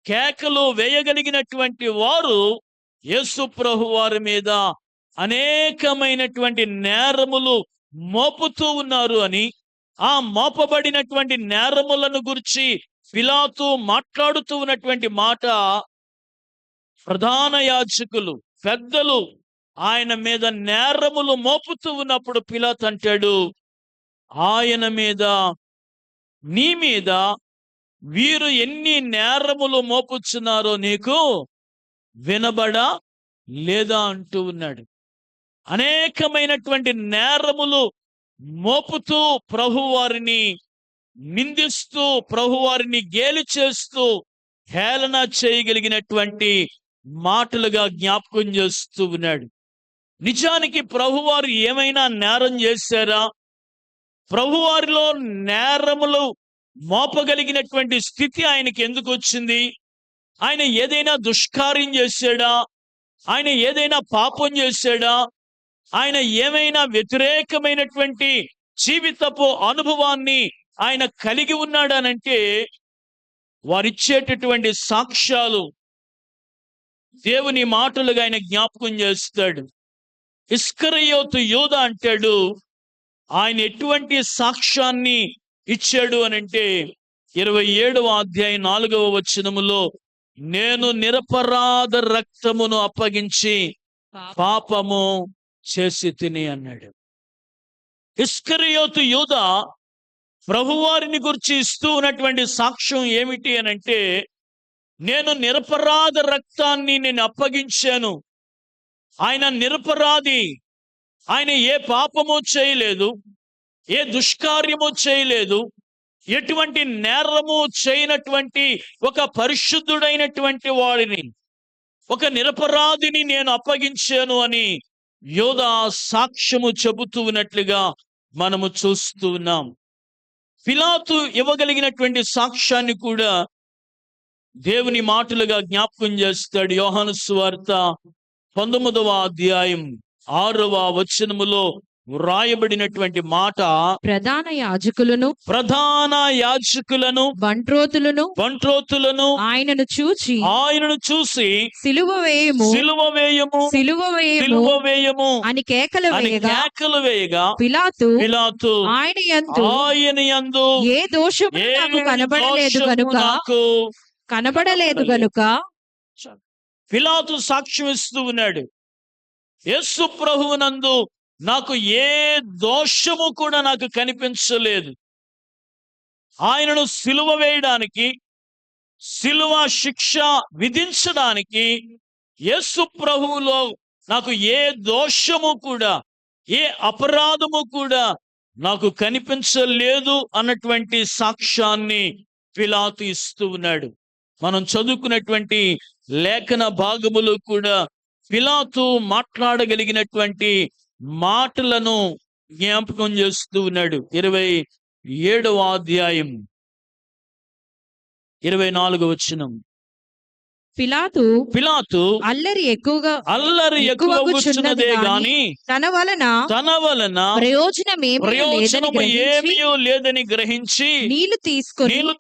కేకలు వేయగలిగినటువంటి వారు యేసు ప్రభు వారి మీద అనేకమైనటువంటి నేరములు మోపుతూ ఉన్నారు అని, ఆ మోపబడినటువంటి నేరములను గురించి పిలాతు మాట్లాడుతూ ఉన్నటువంటి మాట ప్రధాన యాజకులు పెద్దలు ఆయన మీద నేరములు మోపుతూ ఉన్నప్పుడు పిలాతు అంటాడు, ఆయన మీద నీ మీద వీరు ఎన్ని నేరములు మోపుచున్నారో నీకు వినబడా లేదా అంటూ ఉన్నాడు. అనేకమైనటువంటి నేరములు మోపుతూ ప్రభువారిని నిందిస్తూ ప్రభువారిని గేలి చేస్తూ హేళన చేయగలిగినటువంటి మాటలుగా జ్ఞాపకం చేస్తూ ఉన్నాడు. నిజానికి ప్రభువారు ఏమైనా నేరం చేశారా? ప్రభువారిలో నేరములు మోపగలిగినటువంటి స్థితి ఆయనకి ఎందుకు వచ్చింది? ఆయన ఏదైనా దుష్కార్యం చేశాడా? ఆయన ఏదైనా పాపం చేశాడా? ఆయన ఏమైనా వ్యతిరేకమైనటువంటి జీవితపు అనుభవాన్ని ఆయన కలిగి ఉన్నాడనంటే వారిచ్చేటటువంటి సాక్ష్యాలు దేవుని మాటలుగా ఆయన జ్ఞాపకం చేస్తాడు. ఇస్కరియోతు యూదా అంటాడు, ఆయన ఎటువంటి సాక్ష్యాన్ని ఇచ్చాడు అనంటే 27వ అధ్యాయం 4వ వచనములో, నేను నిరపరాధ రక్తమును అప్పగించి పాపము చేసి తిని అన్నాడు. ఇస్కరియోతు యూదా ప్రభువారిని గురించి ఇస్తూ ఉన్నటువంటి సాక్ష్యం ఏమిటి అనంటే, నేను నిరపరాధ రక్తాన్ని నేను అప్పగించాను. ఆయన నిరపరాధి, ఆయన ఏ పాపము చేయలేదు, ఏ దుష్కార్యము చేయలేదు, ఎటువంటి నేరము చేయనటువంటి ఒక పరిశుద్ధుడైనటువంటి వాడిని, ఒక నిరపరాధిని నేను అప్పగించాను అని యోధా సాక్ష్యము చెబుతూ ఉన్నట్లుగా మనము చూస్తూ ఉన్నాం. పిలాతు ఇవ్వగలిగినటువంటి సాక్ష్యాన్ని కూడా దేవుని మాటలుగా జ్ఞాపకం చేస్తాడు. యోహాను సువార్త 19వ అధ్యాయం 6వ వచనములో వ్రాయబడినటువంటి మాట, ప్రధాన యాజకులను బంట్రోతులను ఆయనను చూచి సిలువ వేయము అని కేకలు వేయగా పిలాతు ఆయన యందు ఏ దోషము నాకు కనబడలేదు గనుక పిలాతు సాక్ష్యం ఇస్తూ ఉన్నాడు, యేసు ప్రభువునందు నాకు ఏ దోషము కూడా నాకు కనిపించలేదు. ఆయనను సిలువ వేయడానికి, సిలువ శిక్ష విధించడానికి యేసు ప్రభువులో నాకు ఏ దోషము కూడా, ఏ అపరాధము కూడా నాకు కనిపించలేదు అన్నటువంటి సాక్ష్యాన్ని పిలాతు ఇస్తూ ఉన్నాడు. మనం చదువుకున్నటువంటి లేఖన భాగములు కూడా పిలాతు మాట్లాడగలిగినటువంటి మాటలను జ్ఞాపకం చేస్తూ ఉన్నాడు. 27వ అధ్యాయం 24వ వచనం, పిలాతు అల్లరి ఎక్కువగుచున్నదే గాని తన వలన ప్రయోజనమేమీ లేదని గ్రహించి నీళ్లు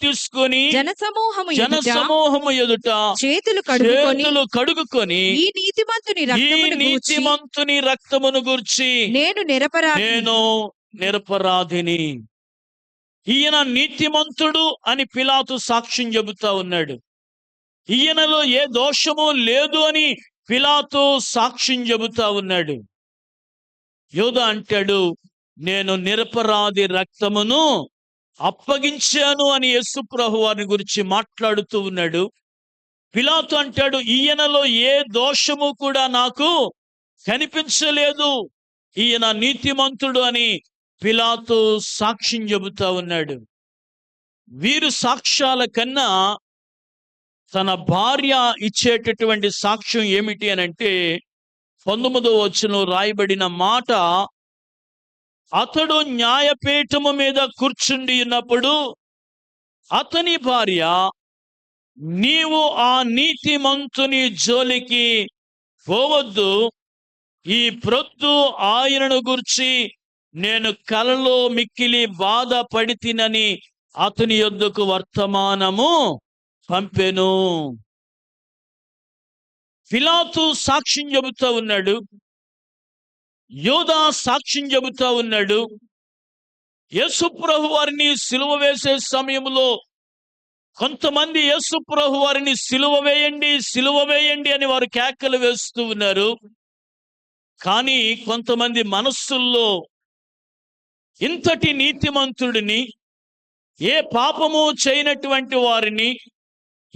తీసుకొని జనసమూహము ఎదుట చేతులు కడుగుకొని ఈ నీతిమంతుని రక్తమును గూర్చి నేను నిరపరాధిని, ఈయన నీతిమంతుడు అని పిలాతు సాక్ష్యం చెబుతా ఉన్నాడు. ఈయనలో ఏ దోషము లేదు అని పిలాతు సాక్ష్యం చెబుతా ఉన్నాడు. యూదా అంటాడు, నేను నిరపరాధి రక్తమును అప్పగించాను అని యేసు ప్రభు వారిని గురించి మాట్లాడుతూ ఉన్నాడు. పిలాతు అంటాడు, ఈయనలో ఏ దోషము కూడా నాకు కనిపించలేదు, ఈయన నీతిమంతుడు అని పిలాతు సాక్ష్యం చెబుతా ఉన్నాడు. వీరు సాక్ష్యాల కన్నా తన భార్య ఇచ్చేటటువంటి సాక్ష్యం ఏమిటి అని అంటే 19వ వచనంలో రాయబడిన మాట, అతడు న్యాయపీఠము మీద కూర్చుండి ఉన్నప్పుడు అతని భార్య, నీవు ఆ నీతిమంతుని జోలికి పోవద్దు, ఈ ప్రొద్దు ఆయనను గురించి నేను కలలో మిక్కిలి బాధపడితినని అతని యొద్దకు వర్తమానము పంపెను. పిలాతు సాక్ష్యం చెబుతూ ఉన్నాడు, యోధా సాక్ష్యం చెబుతూ ఉన్నాడు. యేసుప్రభు వారిని సిలువ వేసే సమయంలో కొంతమంది యేసుప్రభు వారిని సిలువ వేయండి, సిలువ వేయండి అని వారు కేకలు వేస్తూ ఉన్నారు. కానీ కొంతమంది మనస్సుల్లో ఇంతటి నీతిమంతుడిని, ఏ పాపము చేయనటువంటి వారిని,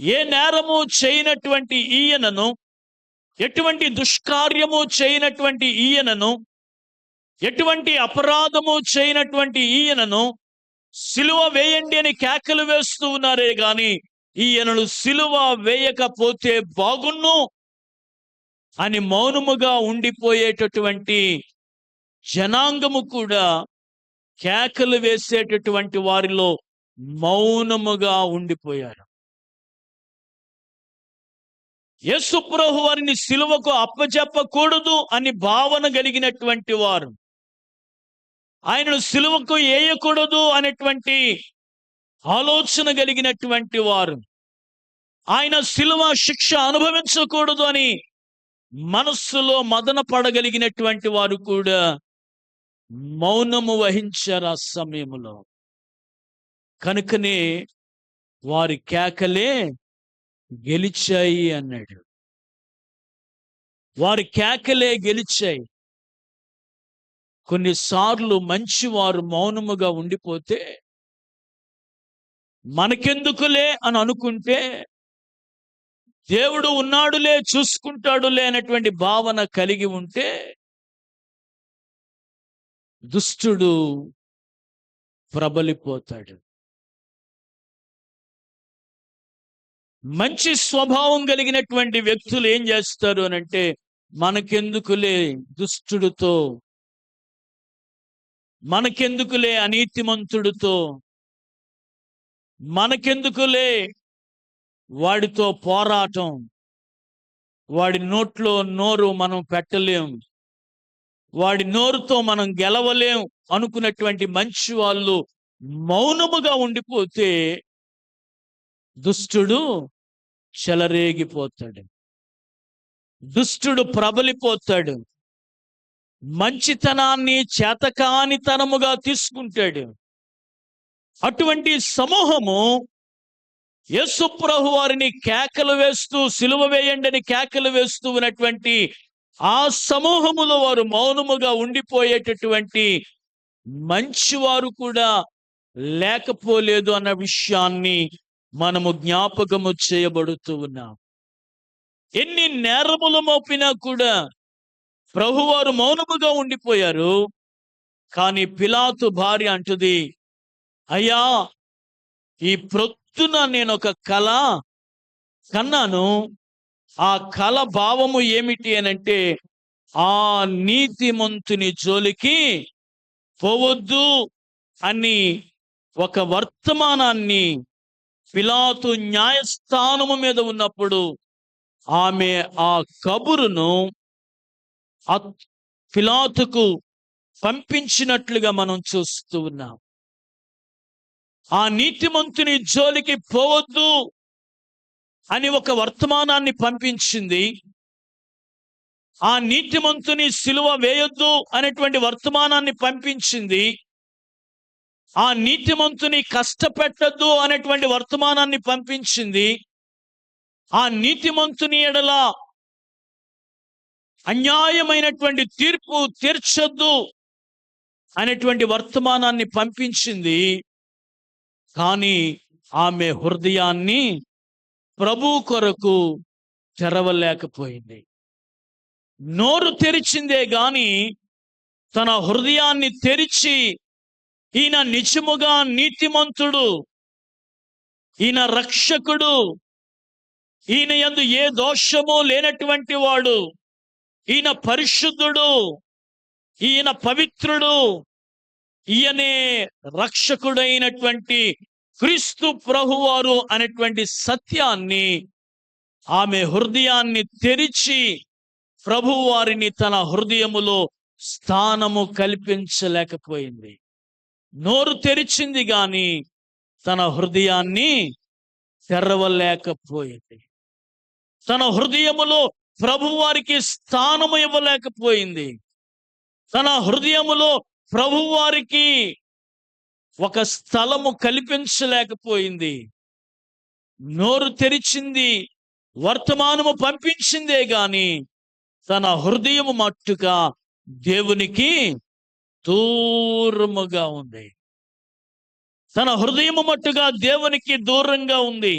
ఏ నేరము చేయనటువంటి ఈయనను, ఎటువంటి దుష్కార్యము చేయనటువంటి ఈయనను, ఎటువంటి అపరాధము చేయనటువంటి ఈయనను సిలువ వేయండి అని కేకలు వేస్తూ ఉన్నారే గాని ఈయనను సిలువ వేయకపోతే బాగున్ను అని మౌనముగా ఉండిపోయేటటువంటి జనాంగము కూడా కేకలు వేసేటటువంటి వారిలో మౌనముగా ఉండిపోయారు. యేసుప్రభు వారిని సిలువకు అప్పచెప్పకూడదు అని భావన కలిగినటువంటి వారు, ఆయనను సిలువకు వేయకూడదు అనేటువంటి ఆలోచన కలిగినటువంటి వారు, ఆయన సిలువ శిక్ష అనుభవించకూడదు అని మనస్సులో మదన పడగలిగినటువంటి వారు కూడా మౌనము వహించారు ఆ సమయంలో. కనుకనే వారి కేకలే గెలిచాయి అన్నాడు. వారి కేకలే గెలిచాయి. కొన్నిసార్లు మంచివారు మౌనముగా ఉండిపోతే మనకెందుకులే అని అనుకుంటే, దేవుడు ఉన్నాడులే, చూసుకుంటాడులే అనేటువంటి భావన కలిగి ఉంటే దుష్టుడు ప్రబలిపోతాడు. మంచి స్వభావం కలిగినటువంటి వ్యక్తులు ఏం చేస్తారు అనంటే, మనకెందుకులే దుష్టుడితో, మనకెందుకులే అనీతిమంతుడితో, మనకెందుకులే వాడితో పోరాటం, వాడి నోట్లో నోరు మనం పెట్టలేం, వాడి నోరుతో మనం గెలవలేం అనుకున్నటువంటి మంచి వాళ్ళు మౌనముగా ఉండిపోతే దుష్టుడు చెలరేగిపోతాడు, దుష్టుడు ప్రబలిపోతాడు, మంచితనాన్ని చేతకానితనముగా తీసుకుంటాడు. అటువంటి సమూహము యేసుప్రభు వారిని కేకలు వేస్తూ సిలువ వేయండి అని కేకలు వేస్తూ ఉన్నటువంటి ఆ సమూహములో వారు మౌనముగా ఉండిపోయేటటువంటి మంచివారు కూడా లేకపోలేదు అన్న విషయాన్ని మనము జ్ఞాపకము చేయబడుతూ ఉన్నాం. ఎన్ని నేరములు మోపినా కూడా ప్రభువారు మౌనముగా ఉండిపోయారు. కానీ పిలాతు భార్య అంటుంది, అయ్యా, ఈ ప్రొద్దున నేను ఒక కల కన్నాను. ఆ కల భావము ఏమిటి అనంటే, ఆ నీతిమంతుని జోలికి పోవద్దు అని ఒక వర్తమానాన్ని పిలాతు న్యాయస్థానము మీద ఉన్నప్పుడు ఆమె ఆ కబురును పిలాతుకు పంపించినట్లుగా మనం చూస్తూ ఉన్నాం. ఆ నీతిమంతుని జోలికి పోవద్దు అని ఒక వర్తమానాన్ని పంపించింది. ఆ నీతిమంతుని సిలువ వేయొద్దు అనేటువంటి వర్తమానాన్ని పంపించింది. ఆ నీతిమంతుని కష్టపెట్టద్దు అనేటువంటి వర్తమానాన్ని పంపించింది. ఆ నీతిమంతుని ఎడల అన్యాయమైనటువంటి తీర్పు తీర్చొద్దు అనేటువంటి వర్తమానాన్ని పంపించింది. కానీ ఆమె హృదయాన్ని ప్రభు కొరకు తెరవలేకపోయింది. నోరు తెరిచిందే గాని తన హృదయాన్ని తెరిచి, ఈయన నిజముగా నీతిమంతుడు, ఈయన రక్షకుడు, ఈయన యందు ఏ దోషము లేనటువంటి వాడు, ఈయన పరిశుద్ధుడు, ఈయన పవిత్రుడు, ఈయనే రక్షకుడైనటువంటి క్రీస్తు ప్రభువారు అనేటువంటి సత్యాన్ని ఆమె హృదయాన్ని తెరిచి ప్రభువారిని తన హృదయములో స్థానము కల్పించలేకపోయింది. నోరు తెరిచింది గాని తన హృదయాన్ని తెరవలేకపోయింది. తన హృదయములో ప్రభువారికి స్థానము ఇవ్వలేకపోయింది. తన హృదయములో ప్రభువారికి ఒక స్థలము కల్పించలేకపోయింది. నోరు తెరిచింది, వర్తమానము పంపించిందే గాని తన హృదయము మట్టుగా దేవునికి దూరముగా ఉంది. తన హృదయము మట్టుగా దేవునికి దూరంగా ఉంది.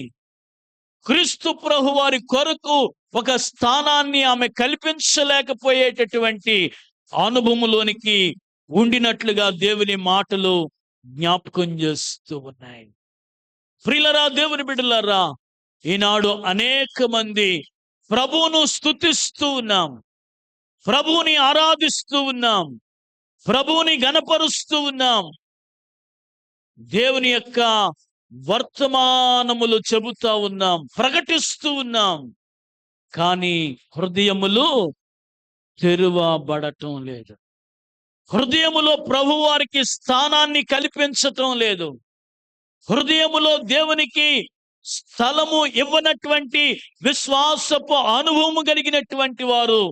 క్రీస్తు ప్రభువారి కొరకు ఒక స్థానాన్ని ఆమె కల్పించలేకపోయేటటువంటి అనుభవములోనికి ఉండినట్లుగా దేవుని మాటలు జ్ఞాపకం చేస్తూ ఉన్నాయి. ప్రియులరా, దేవుని బిడ్డలారా, ఈనాడు అనేక మంది ప్రభువును స్తుతిస్తూ ఉన్నాం, ప్రభువుని ఆరాధిస్తూ ఉన్నాం, ప్రభువుని గణపరుస్తూ ఉన్నాం, దేవుని యొక్క వర్తమానములు చెబుతా ఉన్నాం, ప్రకటిస్తూ ఉన్నాం. కానీ హృదయములు తెరువబడటం లేదు. హృదయములో ప్రభువారికి స్థానాన్ని కల్పించటం లేదు. హృదయములో దేవునికి స్థలము ఇవ్వనటువంటి విశ్వాసపు అనుభవము కలిగినటువంటి వారు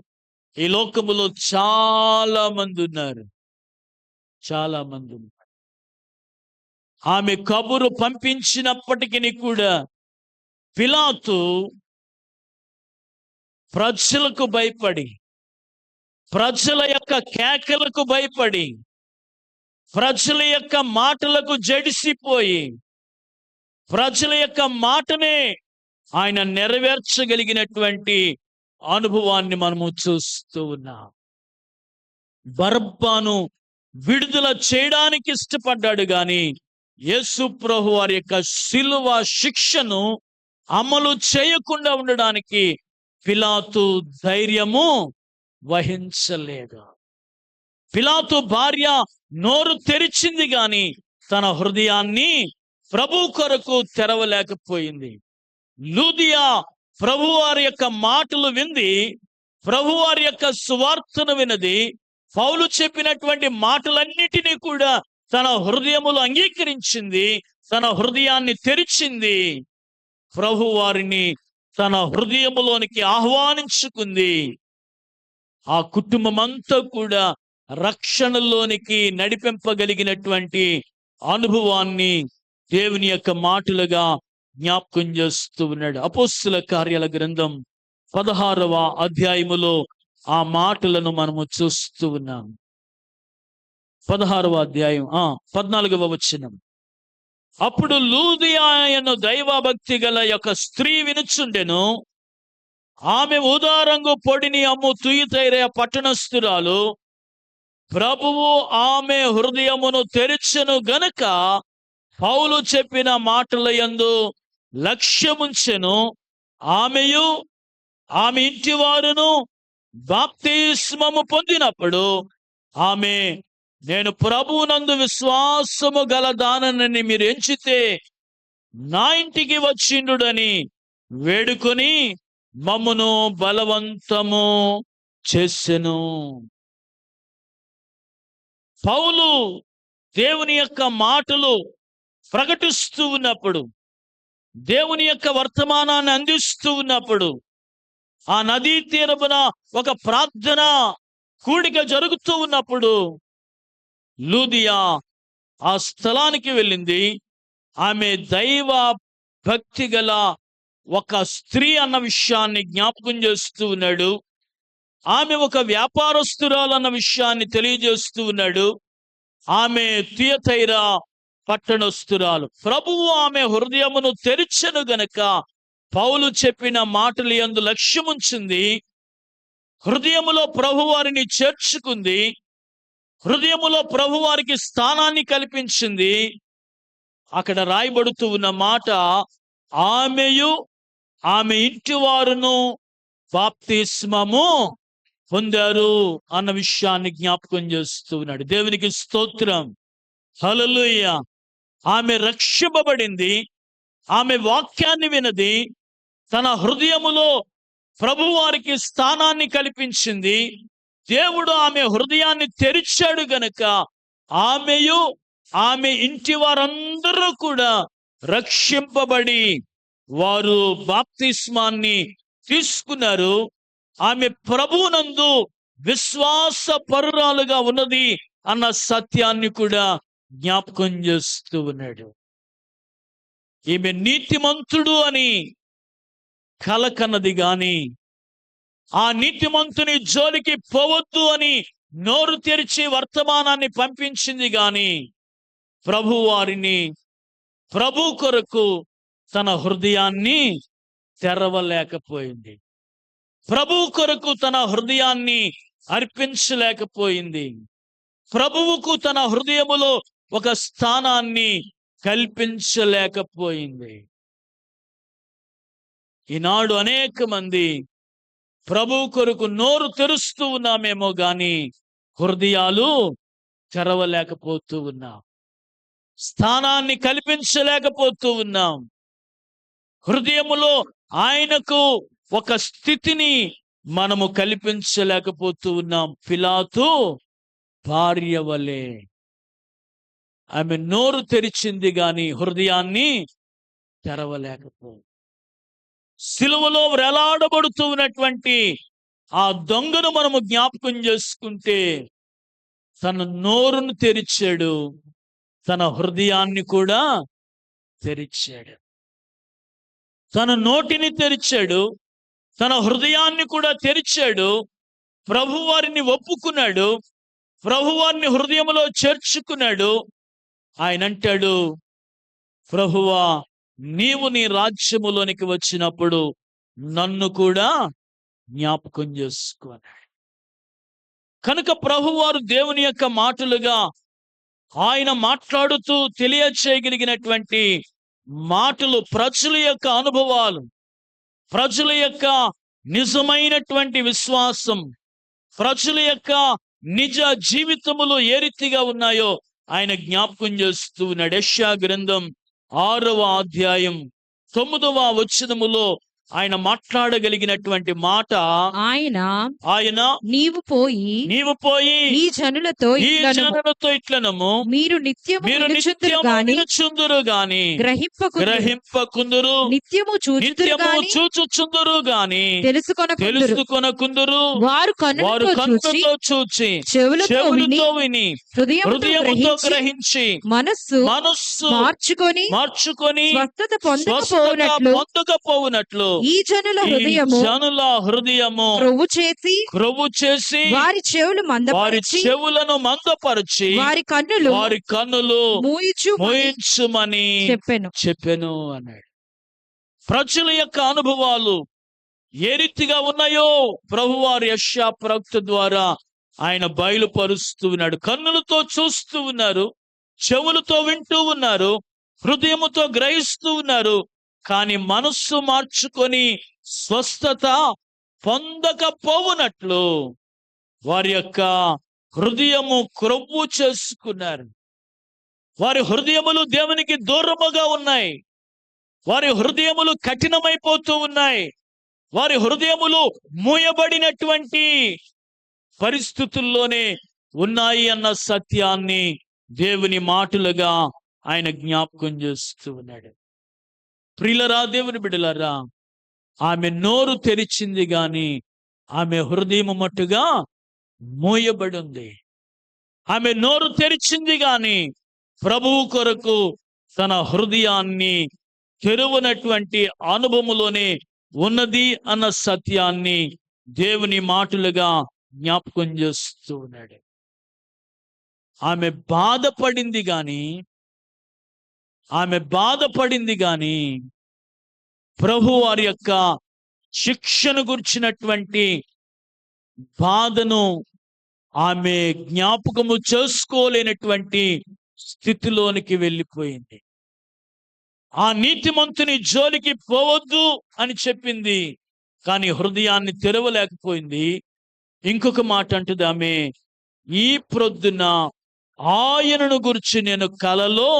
ఈ లోకములో చాలా మంది ఉన్నారు. చాలా మంది ఉన్నారు. ఆమె కబురు పంపించినప్పటికీ కూడా పిలాతు ప్రజలకు భయపడి, ప్రజల యొక్క కేకలకు భయపడి, ప్రజల యొక్క మాటలకు జడిసిపోయి, ప్రజల యొక్క మాటనే ఆయన నెరవేర్చగలిగినటువంటి అనుభవాన్ని మనము చూస్తూ ఉన్నాం. బరబ్బను విడుదల చేయడానికి ఇష్టపడ్డాడు గాని యేసు ప్రభు వారి యొక్క శిలువ శిక్షను అమలు చేయకుండా ఉండడానికి పిలాతు ధైర్యము వహించలేదు. పిలాతు భార్య నోరు తెరిచింది గాని తన హృదయాన్ని ప్రభు కొరకు తెరవలేకపోయింది. లూదియా ప్రభువారి యొక్క మాటలు వింది, ప్రభువారి యొక్క సువార్తను వినది, పౌలు చెప్పినటువంటి మాటలన్నిటినీ కూడా తన హృదయములో అంగీకరించింది, తన హృదయాన్ని తెరిచింది, ప్రభువారిని తన హృదయములోనికి ఆహ్వానించుకుంది. ఆ కుటుంబం అంతా కూడా రక్షణలోనికి నడిపింపగలిగినటువంటి అనుభవాన్ని దేవుని యొక్క మాటలుగా జ్ఞాపకం చేస్తూ ఉన్నాడు. అపోస్తుల కార్యాల గ్రంథం 16వ అధ్యాయములో ఆ మాటలను మనము చూస్తూ ఉన్నాం. 16వ అధ్యాయం 14వ వచనం. అప్పుడు లూదియా అను దైవభక్తి గల యొక్క స్త్రీ వినుచుండెను. ఆమె ఊదారంగు పొడిని అమ్ము తుయతైర పట్టణస్థురాలు. ప్రభువు ఆమె హృదయమును తెరిచెను గనుక పౌలు చెప్పిన మాటల యందు లక్ష్యముంచెను. ఆమెయు ఆమె ఇంటి వారును బాప్తిస్మము పొందినప్పుడు ఆమె, నేను ప్రభువునందు విశ్వాసము గల దానని మీరు ఎంచితే నా ఇంటికి వచ్చిండుడని వేడుకొని మమ్మును బలవంతము చేసెను. పౌలు దేవుని యొక్క మాటలు ప్రకటిస్తూ ఉన్నప్పుడు, దేవుని యొక్క వర్తమానాన్ని అందిస్తూ ఉన్నప్పుడు, ఆ నదీ తీరమున ఒక ప్రార్థన కూడిక జరుగుతూ ఉన్నప్పుడు లూదియా ఆ స్థలానికి వెళ్ళింది. ఆమె దైవ భక్తి గల ఒక స్త్రీ అన్న విషయాన్ని జ్ఞాపకం చేస్తూ ఉన్నాడు. ఆమె ఒక వ్యాపారస్తురాలు అన్న విషయాన్ని తెలియజేస్తూ ఉన్నాడు. ఆమె తుయతైర పట్టణస్థురాలు. ప్రభువు ఆమె హృదయమును తెరిచెను గనక పౌలు చెప్పిన మాటలు యందు లక్ష్యముంచింది. హృదయములో ప్రభువారిని చేర్చుకుంది. హృదయములో ప్రభువారికి స్థానాన్ని కల్పించింది. అక్కడ రాయబడుతూ ఉన్న మాట, ఆమెయు ఆమె ఇంటి వారును బాప్తిస్మము పొందారు అన్న విషయాన్ని జ్ఞాపకం చేస్తూ ఉన్నాడు. దేవునికి స్తోత్రం, హల్లెలూయా. ఆమె రక్షింపబడింది. ఆమె వాక్యాన్ని వినది. తన హృదయములో ప్రభువారికి స్థానాన్ని కల్పించింది. దేవుడు ఆమె హృదయాన్ని తెరిచాడు గనక ఆమెయు ఆమె ఇంటి వారందరూ కూడా రక్షింపబడి వారు బాప్తిస్మాన్ని తీసుకున్నారు. ఆమె ప్రభువునందు విశ్వాస పరురాలుగా ఉన్నది అన్న సత్యాన్ని కూడా జ్ఞాపకం చేస్తూ ఉన్నాడు. ఈమె నీతిమంతుడు అని కలకన్నది గాని, ఆ నీతిమంతుని జోలికి పోవద్దు అని నోరు తెరిచి వర్తమానాన్ని పంపించింది గాని, ప్రభు కొరకు తన హృదయాన్ని తెరవలేకపోయింది. ప్రభు కొరకు తన హృదయాన్ని అర్పించలేకపోయింది. ప్రభువుకు తన హృదయములో ఒక స్థానాన్ని కల్పించలేకపోయింది. ఈనాడు అనేక మంది ప్రభు కొరకు నోరు తెరుస్తూ ఉన్నామేమో గాని హృదయాలు తెరవలేకపోతూ ఉన్నాం. స్థానాన్ని కల్పించలేకపోతూ ఉన్నాం. హృదయములో ఆయనకు ఒక స్థితిని మనము కల్పించలేకపోతూ ఉన్నాం. పిలాతు భార్య వలె ఆమె నోరు తెరిచింది గాని హృదయాన్ని తెరవలేకపోయింది. సిలువలో వేలాడబడుతూ ఉన్నటువంటి ఆ దొంగను మనము జ్ఞాపకం చేసుకుంటే, తన నోరును తెరిచాడు, తన హృదయాన్ని కూడా తెరిచాడు. తన నోటిని తెరిచాడు, తన హృదయాన్ని కూడా తెరిచాడు. ప్రభువారిని ఒప్పుకున్నాడు, ప్రభువారిని హృదయంలో చేర్చుకున్నాడు. ఆయన అంటాడు, ప్రభువా, నీవు నీ రాజ్యములోనికి వచ్చినప్పుడు నన్ను కూడా జ్ఞాపకం చేసుకున్నాడు. కనుక ప్రభువారు దేవుని యొక్క మాటలుగా ఆయన మాట్లాడుతూ తెలియచేయగలిగినటువంటి మాటలు, ప్రజల యొక్క అనుభవాలు, ప్రజల యొక్క నిజమైనటువంటి విశ్వాసం, ప్రజల యొక్క నిజ జీవితములు ఏ రీతిగా ఉన్నాయో ఆయన జ్ఞాపకం చేస్తూ ఉన్నాడు. యెషయా గ్రంథం 6వ అధ్యాయం 9వ వచనములో ఆయన మాట్లాడగలిగినటువంటి మాట, ఆయన నీవు పోయి ఈ జనులతో ఇట్లనము మీరు నిత్యము వినుచుందురు గాని గ్రహింపకుందురు, నిత్యము చూచుచుందురు గాని తెలుసుకొనకుందురు. వారు కన్నులతో చూచి చెవులతో విని హృదయముతో గ్రహించి మనస్సు మార్చుకొని స్వస్థత పొందకపోవునట్లు ఈ జనుల హృదయము క్రొవ్వు చేసి వారి చెవులను మందపరిచి వారి కన్నులు మూయించుమని చెప్పెను అన్నాడు. ప్రజల యొక్క అనుభవాలు ఏ రీతిగా ఉన్నాయో ప్రభువారు యెషయా ప్రవక్త ద్వారా ఆయన బయలుపరుస్తూ ఉన్నాడు. కన్నులతో చూస్తూ ఉన్నారు, చెవులతో వింటూ ఉన్నారు, హృదయముతో గ్రహిస్తూ ఉన్నారు. కానీ మనస్సు మార్చుకొని స్వస్థత పొందకపోవునట్లు వారి యొక్క హృదయము క్రొవ్వు చేసుకున్నారు. వారి హృదయములు దేవునికి దూరముగా ఉన్నాయి. వారి హృదయములు కఠినమైపోతూ ఉన్నాయి. వారి హృదయములు మూయబడినటువంటి పరిస్థితుల్లోనే ఉన్నాయి అన్న సత్యాన్ని దేవుని మాటలుగా ఆయన జ్ఞాపకం చేస్తూ ఉన్నాడు. ప్రియులరా, దేవుని బిడ్డలారా, ఆమె నోరు తెరిచింది గాని ఆమె హృదయం మట్టుగా మూయబడి ఉంది. ఆమె నోరు తెరిచింది గాని ప్రభువు కొరకు తన హృదయాన్ని తెరువనటువంటి అనుభవములోనే ఉన్నది అన్న సత్యాన్ని దేవుని మాటలుగా జ్ఞాపకం చేస్తూ ఉన్నాడు. ఆమె బాధపడింది గాని ప్రభు వారి యొక్క శిక్షను గుర్చినటువంటి బాధను ఆమె జ్ఞాపకము చేసుకోలేనటువంటి స్థితిలోనికి వెళ్ళిపోయింది. ఆ నీతిమంతుని జోలికి పోవద్దు అని చెప్పింది, కానీ హృదయాన్ని తెరవలేకపోయింది. ఇంకొక మాట అంటుంది ఆమె, ఈ ప్రొద్దున ఆయనను గురించి నేను కలలో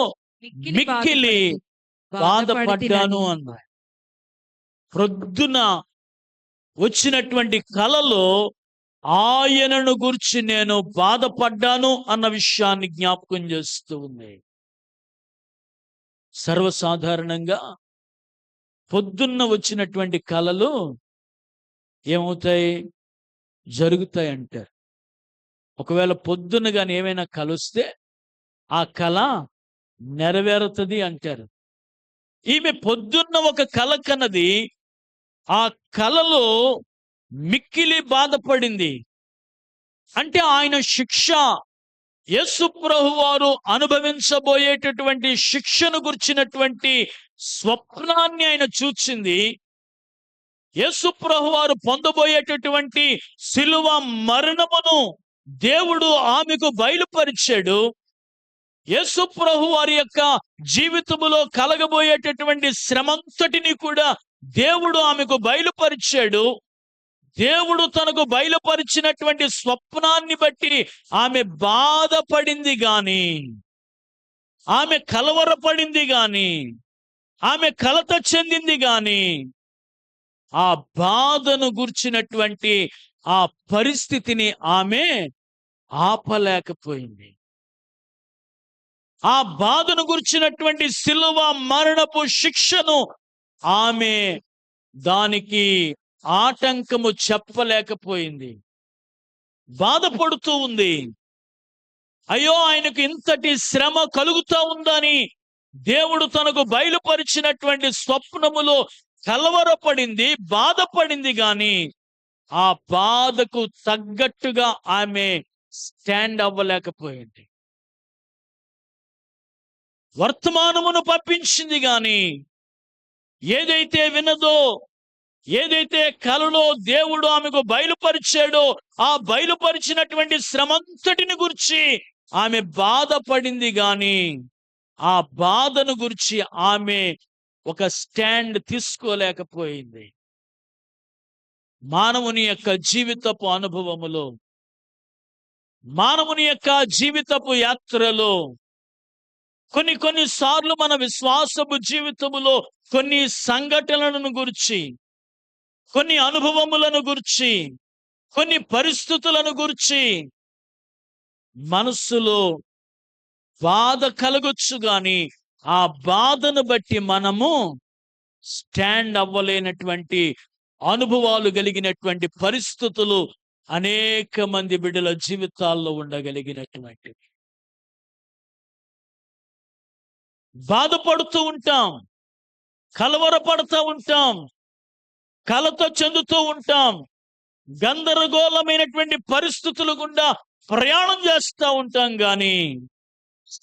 మిక్కిలి బాధపడ్డాను అన్నా. ప్రొద్దున వచ్చినటువంటి కలలో ఆయనను గురించి నేను బాధపడ్డాను అన్న విషయాన్ని జ్ఞాపకం చేస్తూ ఉంది. సర్వసాధారణంగా పొద్దున్న వచ్చినటువంటి కలలు ఏమవుతాయి? జరుగుతాయి అంటారు. ఒకవేళ పొద్దున్న కానీ ఏమైనా కలుస్తే ఆ కళ నెరవేరుతుంది అంటారు. ఈమె పొద్దున్న ఒక కల కన్నది. ఆ కలలో మిక్కిలి బాధపడింది. అంటే ఆయన శిక్ష, యేసు ప్రభువారు అనుభవించబోయేటటువంటి శిక్షను గుర్చినటువంటి స్వప్నాన్ని ఆయన చూచింది. యేసు ప్రభువారు పొందబోయేటటువంటి శిలువ మరణమును దేవుడు ఆమెకు బయలుపరిచాడు. యేసు ప్రభువారి యొక్క జీవితములో కలగబోయేటటువంటి శ్రమంతటిని కూడా దేవుడు ఆమెకు బయలుపరిచాడు. దేవుడు తనకు బయలుపరిచినటువంటి స్వప్నాన్ని బట్టి ఆమె బాధపడింది గాని, ఆమె కలవరపడింది గాని, ఆమె కలత చెందింది గాని, ఆ బాధను గుర్చినటువంటి ఆ పరిస్థితిని ఆమె ఆపలేకపోయింది. ఆ బాధను గుర్చినటువంటి శిలువ మరణపు శిక్షను ఆమె దానికి ఆటంకము చెప్పలేకపోయింది. బాధపడుతూ ఉంది. అయ్యో, ఆయనకు ఇంతటి శ్రమ కలుగుతూ ఉందని దేవుడు తనకు బయలుపరిచినటువంటి స్వప్నములో కలవరపడింది, బాధపడింది గాని ఆ బాధకు తగ్గట్టుగా ఆమె స్టాండ్ అవ్వలేకపోయింది. వర్తమానమును పంపించింది గాని ఏదైతే వినదో, ఏదైతే కలలో దేవుడు ఆమెకు బయలుపరిచాడో ఆ బయలుపరిచినటువంటి శ్రమంతటిని గురించి ఆమె బాధపడింది గాని ఆ బాధను గురించి ఆమె ఒక స్టాండ్ తీసుకోలేకపోయింది. మానవుని యొక్క జీవితపు అనుభవములో, మానవుని యొక్క జీవితపు యాత్రలో కొన్నిసార్లు మన విశ్వాసపు జీవితములో కొన్ని సంఘటనలను గురించి, కొన్ని అనుభవములను గురించి, కొన్ని పరిస్థితులను గురించి మనస్సులో బాధ కలగొచ్చు గాని ఆ బాధను బట్టి మనము స్టాండ్ అవ్వలేనటువంటి అనుభవాలు కలిగినటువంటి పరిస్థితులు అనేక మంది బిడ్డల జీవితాల్లో ఉండగలిగినటువంటి. బాధపడుతూ ఉంటాం, కలవరపడుతూ ఉంటాం, కలత చెందుతూ ఉంటాం, గందరగోళమైనటువంటి పరిస్థితులు గుండా ప్రయాణం చేస్తూ ఉంటాం గాని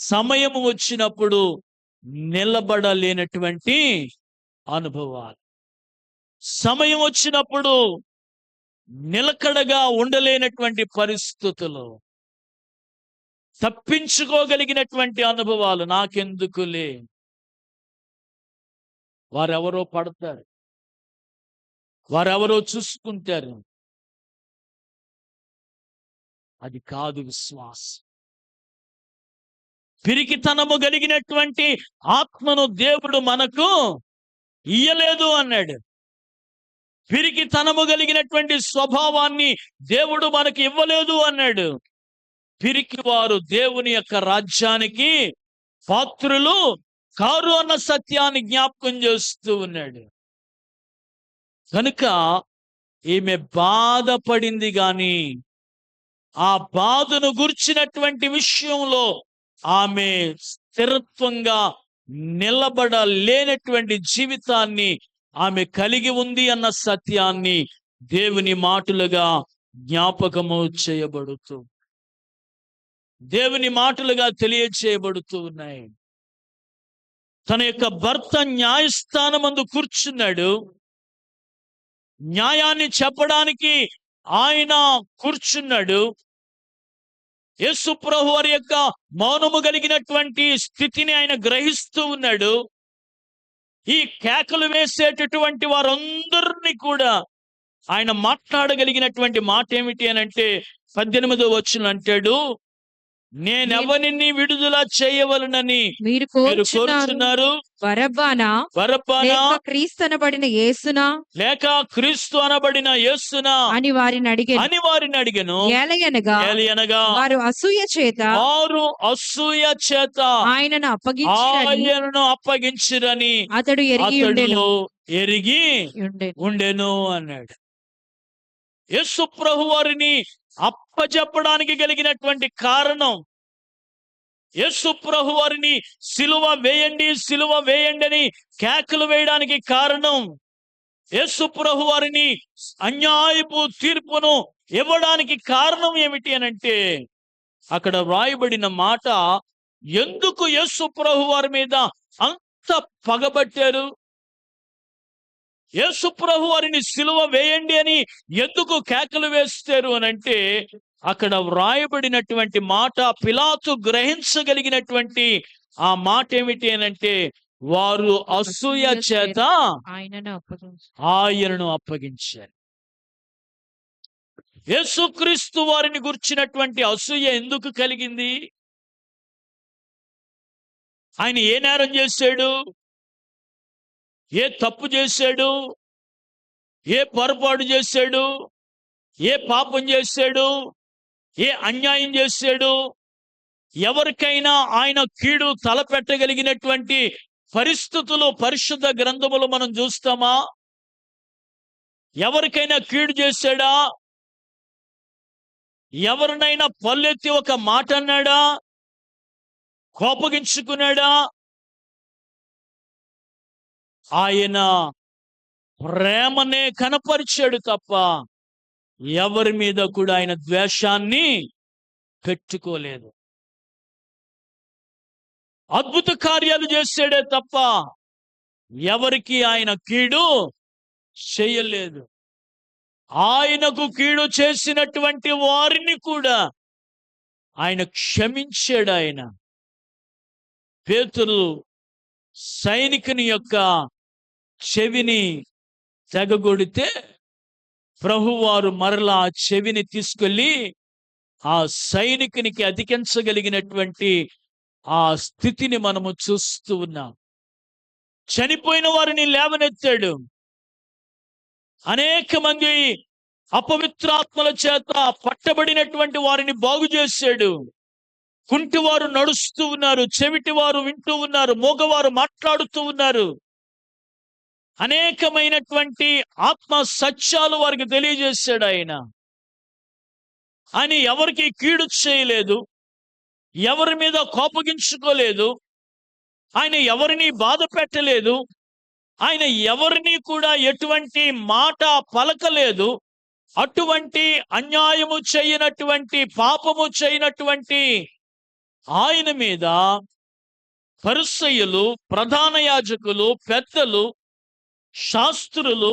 సమయం వచ్చినప్పుడు నిలబడలేనటువంటి అనుభవాలు, సమయం వచ్చినప్పుడు నిలకడగా ఉండలేనటువంటి పరిస్థితులు, తప్పించుకోగలిగినటువంటి అనుభవాలు. నాకెందుకులే, వారెవరో పడతారు, వారెవరో చూసుకుంటారు. అది కాదు విశ్వాసం. పిరికితనము కలిగినటువంటి ఆత్మను దేవుడు మనకు ఇయ్యలేదు అన్నాడు. పిరికితనము కలిగినటువంటి స్వభావాన్ని దేవుడు మనకి ఇవ్వలేదు అన్నాడు. పిరికి వారు దేవుని యొక్క రాజ్యానికి పాత్రులు కారు అన్న సత్యాన్ని జ్ఞాపకం చేస్తూ ఉన్నాడు. కనుక ఈమె బాధపడింది గాని ఆ బాధను గుర్చినటువంటి విషయంలో ఆమె స్థిరత్వంగా నిలబడలేనటువంటి జీవితాన్ని ఆమె కలిగి ఉంది అన్న సత్యాన్ని దేవుని మాటలుగా జ్ఞాపకము చేయబడుతూ, దేవుని మాటలుగా తెలియచేయబడుతూ ఉన్నాయి. తన యొక్క భర్త న్యాయస్థానమందు కూర్చున్నాడు. న్యాయాన్ని చెప్పడానికి ఆయన కూర్చున్నాడు. యేసు ప్రభువు వారి యొక్క మౌనము కలిగినటువంటి స్థితిని ఆయన గ్రహిస్తూ ఉన్నాడు. ఈ కేకలు వేసేటటువంటి వారందరినీ కూడా ఆయన మాట్లాడగలిగినటువంటి మాట ఏమిటి అని అంటే 18వ వచనం అంటాడు, నేనెవరిని విడుదల చేయవలనని మీరు మీరు కోరుచున్నారు? కోరుచున్నారు? బరబ్బనా బరబ్బనా లేక క్రీస్తు అనబడిన యేసునా లేక క్రీస్తు అనబడిన యేసునా అని వారిని అడిగాను. అని వారిని అడిగెను. ఏలయనగా వారు అసూయ చేత వారు అసూయ చేత ఆయనను ఆయనను అప్పగించిరని అతడు ఎరిగి ఉండెను అన్నాడు. యేసు ప్రభు వారిని అప్పచెప్పడానికి కలిగినటువంటి కారణం, యేసు ప్రభు వారిని సిలువ వేయండి అని కేకలు వేయడానికి కారణం, యేసు ప్రభు వారిని అన్యాయపు తీర్పును ఇవ్వడానికి కారణం ఏమిటి అనంటే, అక్కడ వ్రాయబడిన మాట, ఎందుకు యేసు ప్రభు వారి మీద అంత పగబట్టారు, యేసు ప్రభు వారిని సిలువ వేయండి అని ఎందుకు కేకలు వేస్తారు అనంటే, అక్కడ వ్రాయబడినటువంటి మాట, పిలాతు గ్రహించగలిగినటువంటి ఆ మాట ఏమిటి అనంటే, వారు అసూయ చేత ఆయనను అప్పగించారు. యేసుక్రీస్తు వారిని గుర్చినటువంటి అసూయ ఎందుకు కలిగింది? ఆయన ఏ నేరం చేశాడు? ఏ తప్పు చేశాడు? ఏ పొరపాటు చేశాడు? ఏ పాపం చేశాడు? ఏ అన్యాయం చేశాడు? ఎవరికైనా ఆయన కీడు తలపెట్టగలిగినటువంటి పరిస్థితులు పరిశుద్ధ గ్రంథములు మనం చూస్తామా? ఎవరికైనా కీడు చేశాడా? ఎవరినైనా పల్లెత్తి ఒక మాట అన్నాడా? కోపగించుకున్నాడా? ఆయన ప్రేమనే కనపరిచాడు తప్ప ఎవరి మీద కూడా ఆయన ద్వేషాన్ని పెట్టుకోలేదు. అద్భుత కార్యాలు చేశాడే తప్ప ఎవరికి ఆయన కీడు చేయలేదు. ఆయనకు కీడు చేసినటువంటి వారిని కూడా ఆయన క్షమించాడు. ఆయన పేతురు సైనికుని యొక్క చెవిని తెగగొడితే ప్రభువారు మరలా ఆ చెవిని తీసుకెళ్ళి ఆ సైనికునికి అతికించగలిగినటువంటి ఆ స్థితిని మనము చూస్తూ ఉన్నాం. చనిపోయిన వారిని లేవనెత్తాడు. అనేక మంది అపవిత్రాత్మల చేత పట్టబడినటువంటి వారిని బాగు చేశాడు. కుంటివారు నడుస్తూ ఉన్నారు, చెవిటివారు వింటూ ఉన్నారు, మూగవారు మాట్లాడుతూ ఉన్నారు. అనేకమైనటువంటి ఆత్మ సత్యాలు వారికి తెలియజేశాడు. ఆయన ఎవరికి కీడు చేయలేదు, ఎవరి మీద కోపగించుకోలేదు, ఆయన ఎవరిని బాధ పెట్టలేదు, ఆయన ఎవరిని కూడా ఎటువంటి మాట పలకలేదు. అటువంటి అన్యాయము చేయనటువంటి, పాపము చేయనటువంటి ఆయన మీద పరిసయ్యులు, ప్రధాన యాజకులు, పెద్దలు, శాస్త్రులు,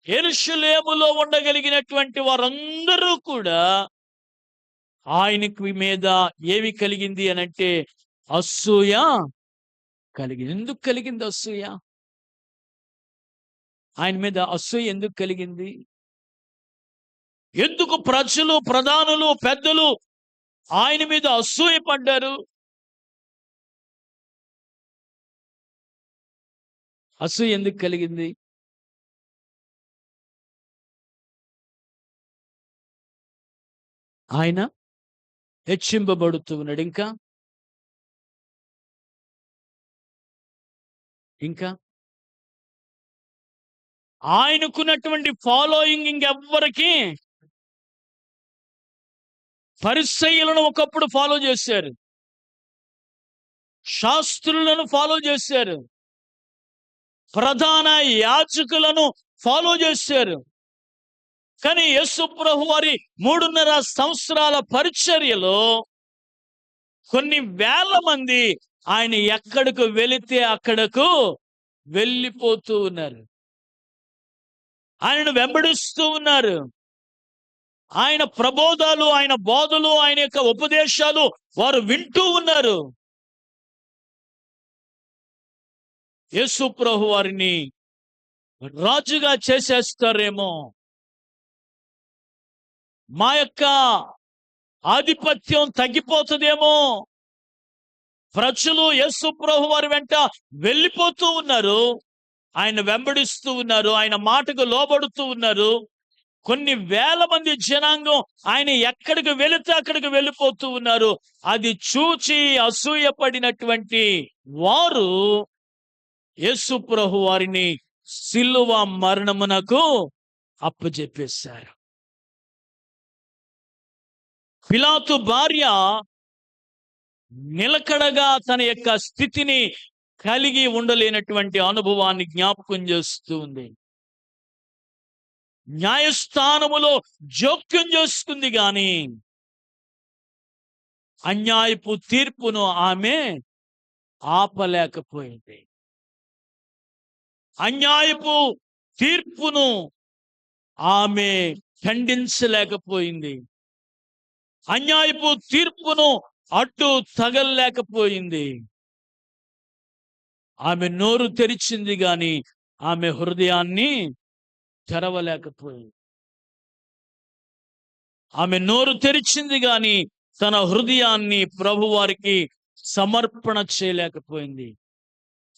యెరూషలేములో ఉండగలిగినటువంటి వారందరూ కూడా ఆయనకి మీద ఏమి కలిగింది అనంటే అసూయ కలిగింది. ఎందుకు కలిగింది అసూయ? ఆయన మీద అసూయ ఎందుకు కలిగింది? ఎందుకు ప్రజలు, ప్రధానులు, పెద్దలు ఆయన మీద అసూయ పడ్డారు? అసూయ ఎందుకు కలిగింది? ఆయన హెచ్చింపబడుతూ ఉన్నాడు. ఇంకా ఆయనకున్నటువంటి ఫాలోయింగ్ ఇంకెవ్వరికి, పరిసయ్యులను ఒకప్పుడు ఫాలో చేశారు, శాస్త్రులను ఫాలో చేశారు, ప్రధాన యాజకులను ఫాలో చేశారు. కానీ యేసు ప్రభు వారి 3.5 సంవత్సరాల పరిచర్యలో కొన్ని వేల మంది ఆయన ఎక్కడికి వెళితే అక్కడకు వెళ్ళిపోతూ ఉన్నారు, ఆయనను వెంబడిస్తూ ఉన్నారు. ఆయన ప్రబోధాలు, ఆయన బోధలు, ఆయన యొక్క ఉపదేశాలు వారు వింటూ ఉన్నారు. యేసు ప్రభు వారిని రాజుగా చేసేస్తారేమో, మా యొక్క ఆధిపత్యం తగ్గిపోతుందేమో, ప్రజలు యేసు ప్రభు వారి వెంట వెళ్ళిపోతూ ఉన్నారు, ఆయన వెంబడిస్తూ ఉన్నారు, ఆయన మాటకు లోబడుతూ ఉన్నారు. కొన్ని వేల మంది జనాంగం ఆయన ఎక్కడికి వెళితే అక్కడికి వెళ్ళిపోతూ ఉన్నారు. అది చూచి అసూయపడినటువంటి వారు యేసు ప్రభు వారిని సిలువ మరణమునకు అప్పచెప్పేశారు. పిలాతు భార్య నిలకడగా తన యొక్క స్థితిని కలిగి ఉండలేనటువంటి అనుభవాన్ని జ్ఞాపకం చేస్తూ ఉంది. న్యాయస్థానములో జోక్యం చేసుకుంది గాని అన్యాయపు తీర్పును ఆమె ఆపలేకపోయింది. అన్యాయపు తీర్పును ఆమె ఖండించలేకపోయింది. అన్యాయపు తీర్పును అడ్డు తగలలేకపోయింది. ఆమె నోరు తెరిచింది గాని ఆమె హృదయాన్ని తెరవలేకపోయింది. ఆమె నోరు తెరిచింది గాని తన హృదయాన్ని ప్రభువారికి సమర్పణ చేయలేకపోయింది.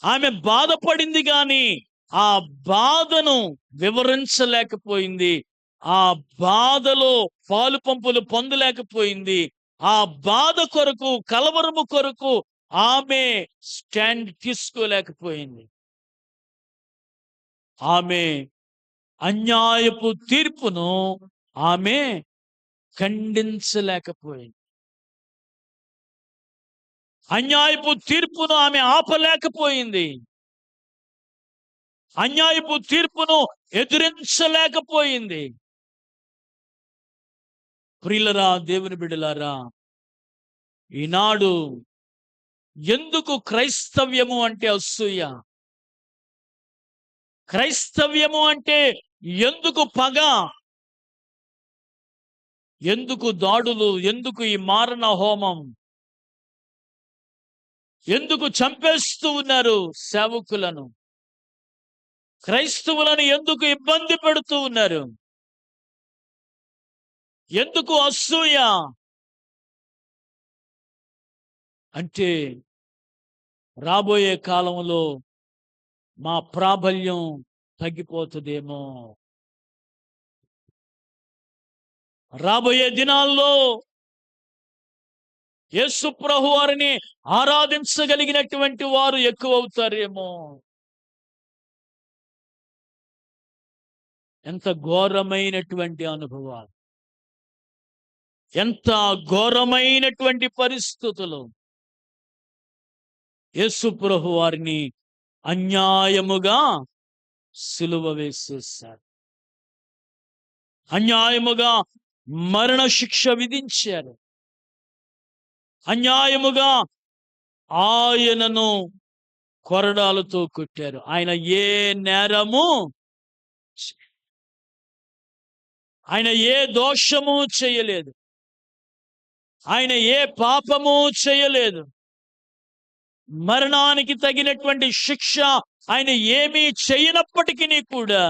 ఆమె బాధపడింది గాని ఆ బాధను వివరించలేకపోయింది. ఆ బాధలో పాలు పంపులు పొందలేకపోయింది. ఆ బాధ కొరకు, కలవరము కొరకు ఆమె స్టాండ్ తీసుకోలేకపోయింది. ఆమె అన్యాయపు తీర్పును ఆమె ఖండించలేకపోయింది. అన్యాయపు తీర్పును ఆమె ఆపలేకపోయింది. అన్యాయపు తీర్పును ఎదిరించలేకపోయింది. ప్రియులరా, దేవుని బిడ్డలారా, ఈనాడు ఎందుకు క్రైస్తవ్యము అంటే అసూయ? క్రైస్తవ్యము అంటే ఎందుకు పగ? ఎందుకు దాడులు? ఎందుకు ఈ మారణ హోమం? ఎందుకు చంపేస్తూ ఉన్నారు సేవకులను? క్రైస్తవులను ఎందుకు ఇబ్బంది పెడుతూ ఉన్నారు? ఎందుకు అసూయ? అంటే రాబోయే కాలంలో మా ప్రాబల్యం తగ్గిపోతుందేమో, రాబోయే దినాల్లో యేసు ప్రభు వారిని ఆరాధించగలిగినటువంటి వారు ఎక్కువ అవుతారేమో. ఎంత ఘోరమైనటువంటి అనుభవాలు, ఎంత ఘోరమైనటువంటి పరిస్థితులు! యేసు ప్రభు వారిని అన్యాయముగా సిలువ వేసేశారు. అన్యాయముగా మరణ శిక్ష విధించారు. అన్యాయముగా ఆయనను కొరడాలతో కొట్టారు. ఆయన ఏ నేరము, ఆయన ఏ దోషము చేయలేదు. ఆయన ఏ పాపము చేయలేదు. మరణానికి తగినటువంటి శిక్ష ఆయన ఏమీ చేయనప్పటికీ కూడా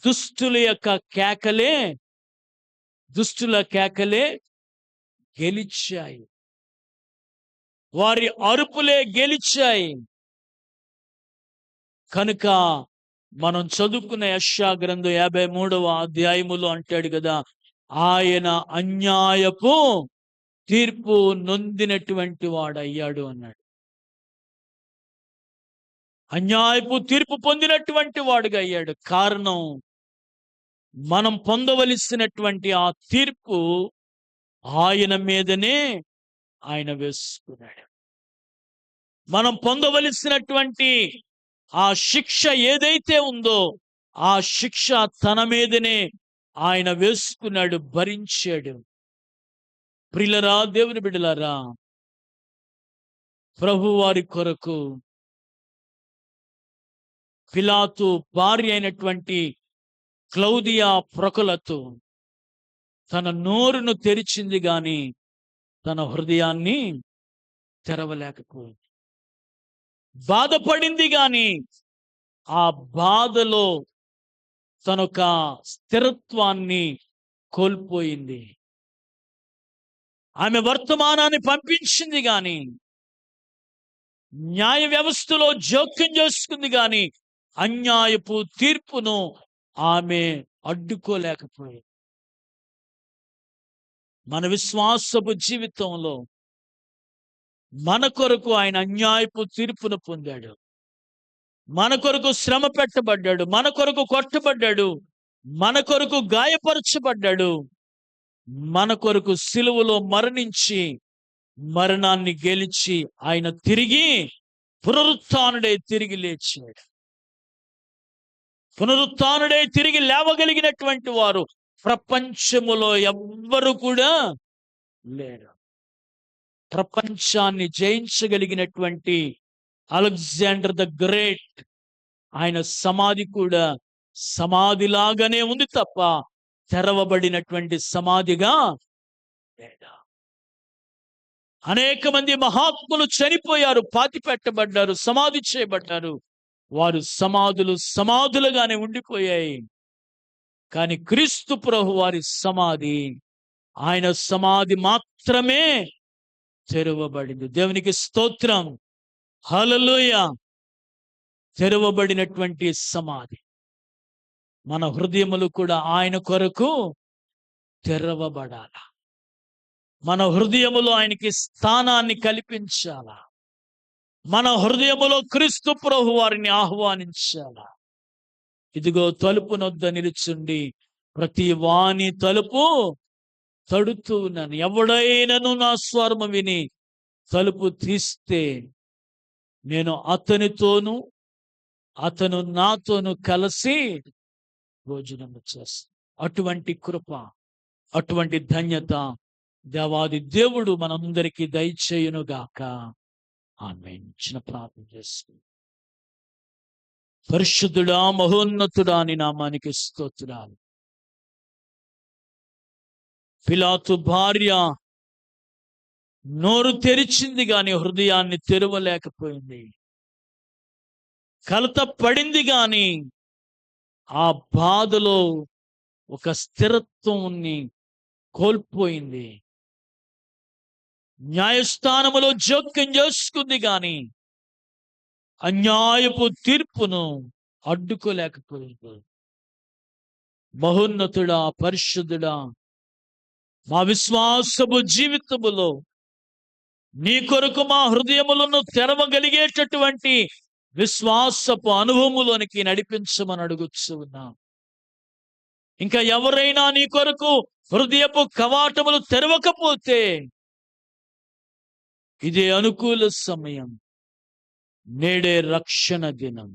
దుష్టుల కేకలే గెలిచాయి. వారి అరుపులే గెలిచాయి. కనుక మనం చదువుకున్న యెషయా గ్రంథం 53వ అధ్యాయములో అంటాడు కదా, ఆయన అన్యాయపు తీర్పు నొందినటువంటి వాడయ్యాడు అన్నాడు. అన్యాయపు తీర్పు పొందినటువంటి వాడుగా అయ్యాడు. కారణం, మనం పొందవలసినటువంటి ఆ తీర్పు ఆయన మీదనే ఆయన వేసుకున్నాడు. మనం పొందవలసినటువంటి ఆ శిక్ష ఏదైతే ఉందో ఆ శిక్ష తన మీదనే ఆయన వేసుకున్నాడు, భరించాడు. ప్రియులరా, దేవుని బిడ్డలారా, ప్రభు వారి కొరకు పిలాతు భార్య అయినటువంటి క్లౌదియా ప్రొకలతు తన నోరును తెరిచింది గాని తన హృదయాన్ని తెరవలేకపోయింది. బాధపడింది గాని ఆ బాధలో తనొక స్థిరత్వాన్ని కోల్పోయింది. ఆమె వర్తమానాన్ని పంపించింది గాని, న్యాయ వ్యవస్థలో జోక్యం చేసుకుంది గాని, అన్యాయపు తీర్పును ఆమె అడ్డుకోలేకపోయింది. మన విశ్వాసపు జీవితంలో మన కొరకు ఆయన అన్యాయపు తీర్పును పొందాడు. మన కొరకు శ్రమ పెట్టబడ్డాడు, మన కొరకు కొట్టబడ్డాడు, మన కొరకు గాయపరచబడ్డాడు, మన కొరకు సిలువలో మరణించి మరణాన్ని గెలిచి ఆయన తిరిగి పునరుత్థానుడై తిరిగి లేచాడు. పునరుత్థానుడై తిరిగి లేవగలిగినటువంటి వారు ప్రపంచములో ఎవ్వరు కూడా లేరు. ప్రపంచాన్ని జయించగలిగినటువంటి అలెగ్జాండర్ ద గ్రేట్, ఆయన సమాధి కూడా సమాధిలాగానే ఉంది తప్ప తెరవబడినటువంటి సమాధిగా లేదా. అనేక మంది మహాత్ములు చనిపోయారు, పాతి పెట్టబడ్డారు, సమాధి చేయబడ్డారు. వారు సమాధులుగానే ఉండిపోయాయి. కానీ క్రీస్తు ప్రభు వారి సమాధి, ఆయన సమాధి మాత్రమే తెరవబడింది. దేవునికి స్తోత్రం, హల్లెలూయా. తెరవబడినటువంటి సమాధి. మన హృదయములు కూడా ఆయన కొరకు తెరవబడాల. మన హృదయములో ఆయనకి స్థానాన్ని కల్పించాలా. మన హృదయములో క్రీస్తు ప్రభు వారిని ఆహ్వానించాలా. ఇదిగో తలుపునొద్ద నిలుచుండి ప్రతి వాని తలుపు తడుతూ ఉన్నాను. ఎవడైనను నా స్వరము విని తలుపు తీస్తే నేను అతనితోనూ అతను నాతోనూ కలిసి భోజనము చేస్తాను. అటువంటి కృప, అటువంటి ధన్యత దేవాది దేవుడు మనందరికీ దయచేయునుగాక. ఆమేన్. చిన్న ప్రార్థన చేసుకుందాం. పరిశుద్ధుడా, మహోన్నతుడా నీ నామానికి స్తోత్రాలు. పిలాతు భార్య నోరు తెరిచింది గాని హృదయాన్ని తెరవలేకపోయింది. కలత పడింది గాని ఆ బాధలో ఒక స్థిరత్వాన్ని కోల్పోయింది. న్యాయస్థానములో జోక్యం చేసుకుంది గాని అన్యాయపు తీర్పును అడ్డుకోలేకపోయింది. మహోన్నతుడా, పరిశుద్ధుడా, మా విశ్వాసపు జీవితములో నీ కొరకు మా హృదయములను తెరవగలిగేటటువంటి విశ్వాసపు అనుభవములోనికి నడిపించమని అడుగుచూ ఉన్నాం. ఇంకా ఎవరైనా నీ కొరకు హృదయపు కవాటములు తెరవకపోతే ఇదే అనుకూల సమయం. నేడే రక్షణ దినం.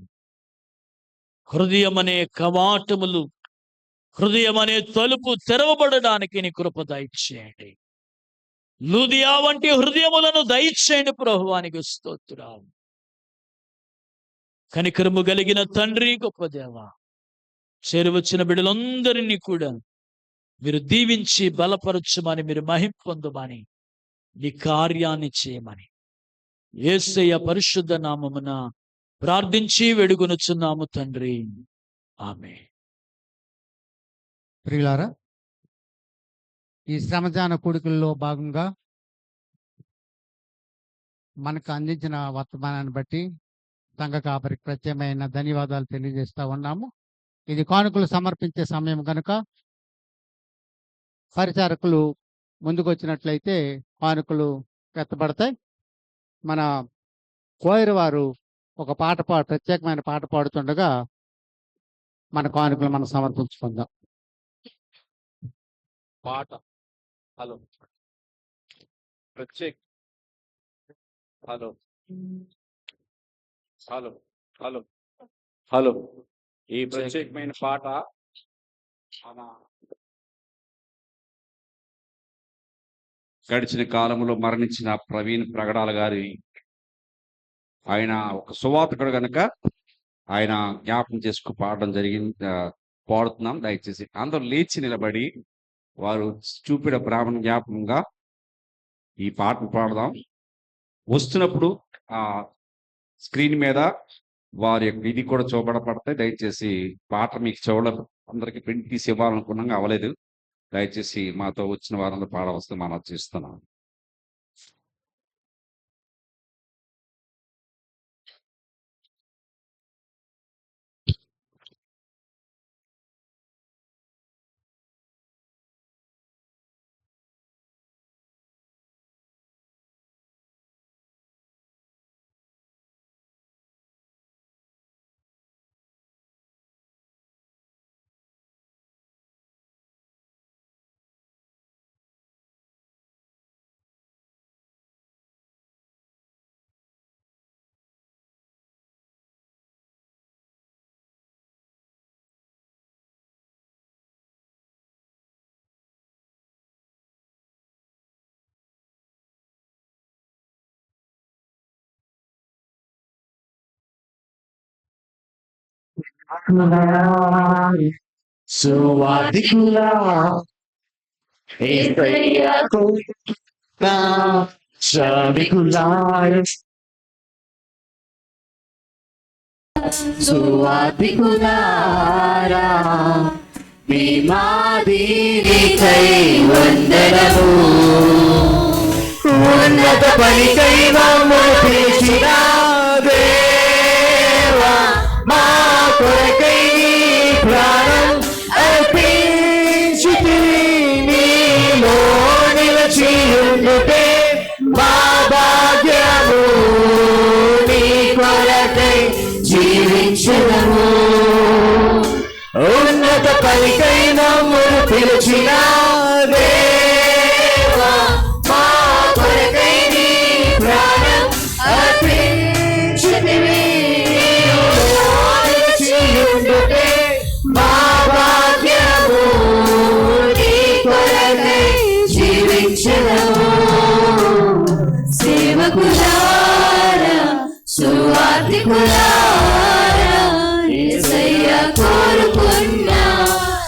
హృదయం అనే కవాటములు, హృదయం అనే తలుపు తెరవబడడానికి నీ కృప దయచేయండి. లూదియా వంటి హృదయములను దయచేయండి ప్రభువానికి స్తోత్రాలు. కనికరము కలిగిన తండ్రి, గొప్ప దేవా, చేరువచ్చిన బిడ్డలందరినీ కూడా మీరు దీవించి బలపరచమని, మీరు మహిమ పొందమని, నీ కార్యాన్ని చేయమని యేసయ్య పరిశుద్ధ నామమున ప్రార్థించి వేడుకొనుచున్నాము తండ్రి. ఆమేన్. ప్రియులారా, ఈ శ్రమదాన కూడికల్లో భాగంగా మనకు అందించిన వర్తమానాన్ని బట్టి సంఘ కాపరికి ప్రత్యేకమైన ధన్యవాదాలు తెలియజేస్తా ఉన్నాము. ఇది కానుకలు సమర్పించే సమయం కనుక పరిచారకులు ముందుకు వచ్చినట్లయితే కానుకలు ఎత్తబడతాయి. మన కోయరు వారు ఒక ప్రత్యేకమైన పాట పాడుతుండగా మన కానుకలు మనం సమర్పించుకుందాం. పాట హలో ప్రత్యేక హలో హలో హలో హలో ఈ ప్రత్యేకమైన పాట మన గడిచిన కాలంలో మరణించిన ప్రవీణ్ ప్రగడాల గారి, ఆయన ఒక సువార్తకుడు కనుక ఆయన జ్ఞాపకం చేసుకు పాడడం జరిగింది. పాడుతున్నాం. దయచేసి అందరూ లేచి నిలబడి వారు చూపిన బ్రాహ్మణ జ్ఞాపకంగా ఈ పాటను పాడదాం. వస్తున్నప్పుడు ఆ స్క్రీన్ మీద వారి యొక్క ఇది కూడా చూపడపడతాయి. దయచేసి పాట మీకు అందరికి ప్రింట్ తీసి ఇవ్వాలనుకున్నాం, అవ్వలేదు. దయచేసి మాతో వచ్చిన వారందరూ పాడవలసిన మనం చేస్తున్నాం. సువాదికులా యేసయ్యకు నా శ్రామికులా సువాదికులారా మీ మాదిరికై వందనము ఉన్నత పనికై మమ్మును పిలిచిన దేవా మా కొరకై నీ ప్రాణం అర్పించితివి నీలో నిలిచియుండుటే మా భాగ్యము నీ కొరకై జీవించెదము ఉన్నత పనికై మమ్మును పిలిచిన దేవా మా కొరకై నీ ప్రాణం అర్పించితివి నిలిచియుండుటే మా భాగ్యము నీ కొరకై జీవించెదము సేవకులారా సువార్తికులారా యేసయ్య కోరుకున్న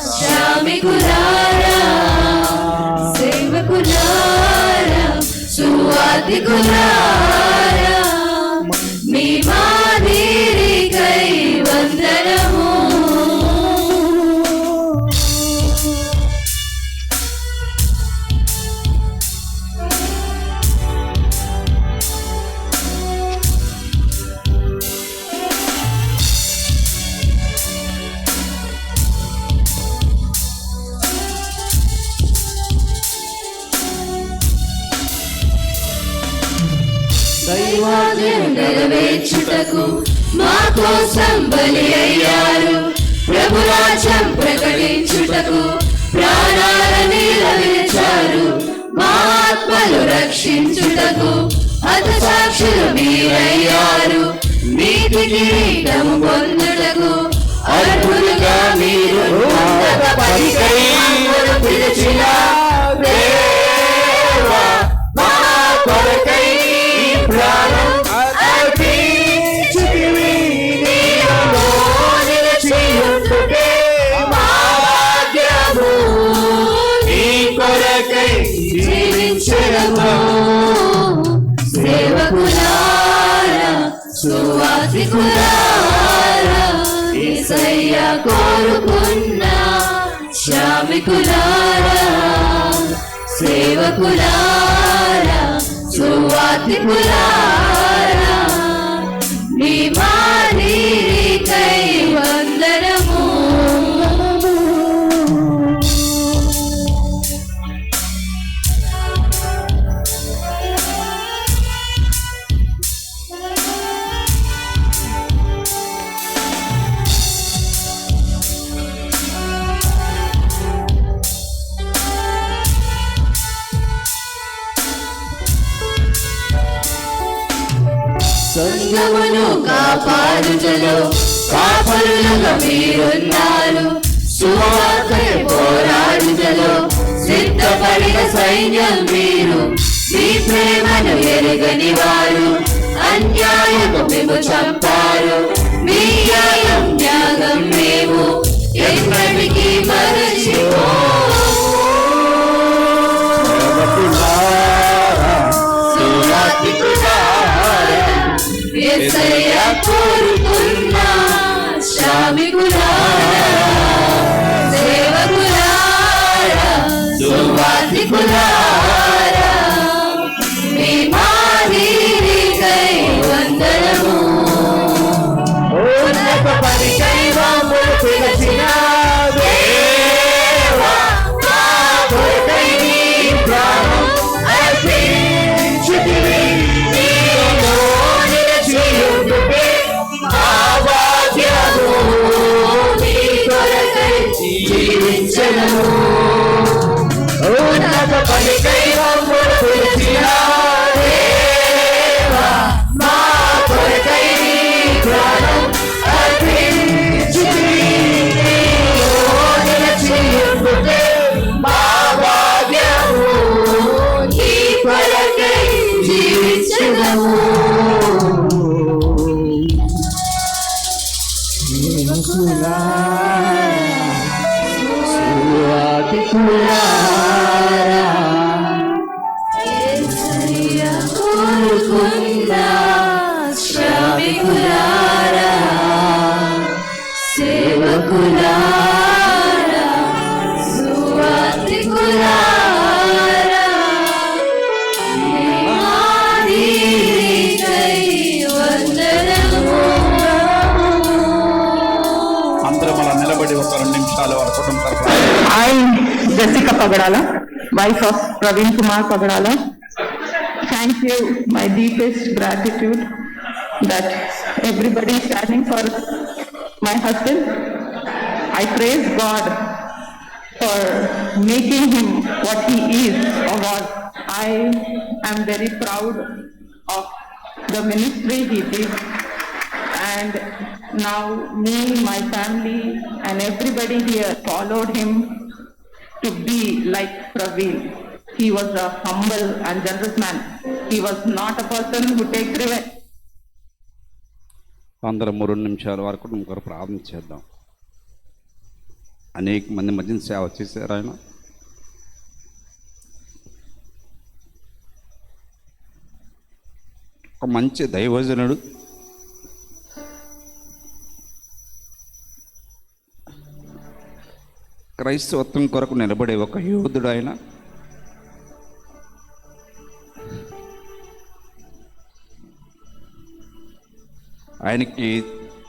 శ్రామికులారా సేవకులారా సువార్తికులారా మీ మాదిరికై వందనము దైవాజ్ఞను నెరవేర్చుటకు మా కోసం బలి అయ్యారు ప్రభురాజ్యం ప్రకటించుటకు ప్రాణాలని రవించారు మా ఆత్మలు రక్షించుటకు హతసాక్షులు మీరయ్యారు నీతి కిరీటము పొందుటకు అర్హులుగా మీరు ఉన్నత పనికై మమ్మును పిలిచిన దేవా మా కొరకై ప్రాణం అర్పించితివి నీలో నిలిచియుండుటే మా భాగ్యము నీ కొరకై జీవించెదము సేవకులారా సువార్తికులారా యేసయ్య కోరుకున్న శ్రామికులారా సేవకులారా సువార్తికులారా మీ మాదిరికై వందనము సంఘమును కాపాడుటలో కాపరులుగా మీరున్నారు సువార్తై పోరాడుటలో సిద్ధపడిన సైన్యం మీరు మీ ప్రేమను ఎరుగని వారు అన్యాయము మేము చంపారు మీ న్యాయం త్యాగం మేము ఎన్నటికీ మరచిపోము యేసయ్య కోరుకున్న శ్రామికులారా సేవకులారా జీవించెదము. ఉన్నత పనికై మమ్మును పిలిచిన దేవా, మా కొరకై నీ ప్రాణం అర్పించితివి. నిలచియుండుటే మా భాగ్యము, నీ కొరకై జీవించెదము. శ్రామికులారా, సేవకులారా, సువార్తికులారా, ఆదికై వందనము. అందరం అలా నిలబడి ఒక 2 నిమిషాలు వారి కుటుంబ తరపున I, Jessica Pagadala, wife of Praveen Kumar Pagadala, thank you, my deepest gratitude that everybody is standing for my husband. I praise God for making him what he is or was. I am very proud of the ministry he did, and now me, my family and everybody here followed him to be like Praveen. He was a humble and generous man. He was not a person who takes revenge. అందరం 2 నిమిషాల వరకు ఇంకొకరు ప్రార్థన చేద్దాం. అనేక మంది మధ్యన సేవ చేశారు ఆయన. ఒక మంచి దైవజనుడు, క్రైస్తవత్వం కొరకు నిలబడే ఒక యోధుడు ఆయన. ఆయనకి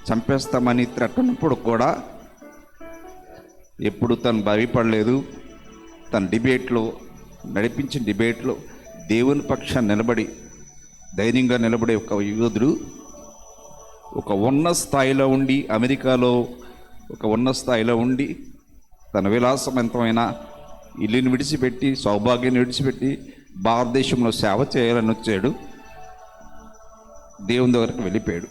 చంపేస్తామని త్రెట్టనప్పుడు కూడా ఎప్పుడు తను భయపడలేదు. తన డిబేట్లో, నడిపించిన డిబేట్లో దేవుని పక్షాన్ని నిలబడి ధైర్యంగా నిలబడే ఒక యోధుడు. ఒక ఉన్నత స్థాయిలో ఉండి, అమెరికాలో ఒక ఉన్నత స్థాయిలో ఉండి తన విలాసవంతమైన ఇల్లుని విడిచిపెట్టి, సౌభాగ్యాన్ని విడిచిపెట్టి భారతదేశంలో సేవ చేయాలని వచ్చాడు. దేవుని దగ్గరకు వెళ్ళిపోయాడు.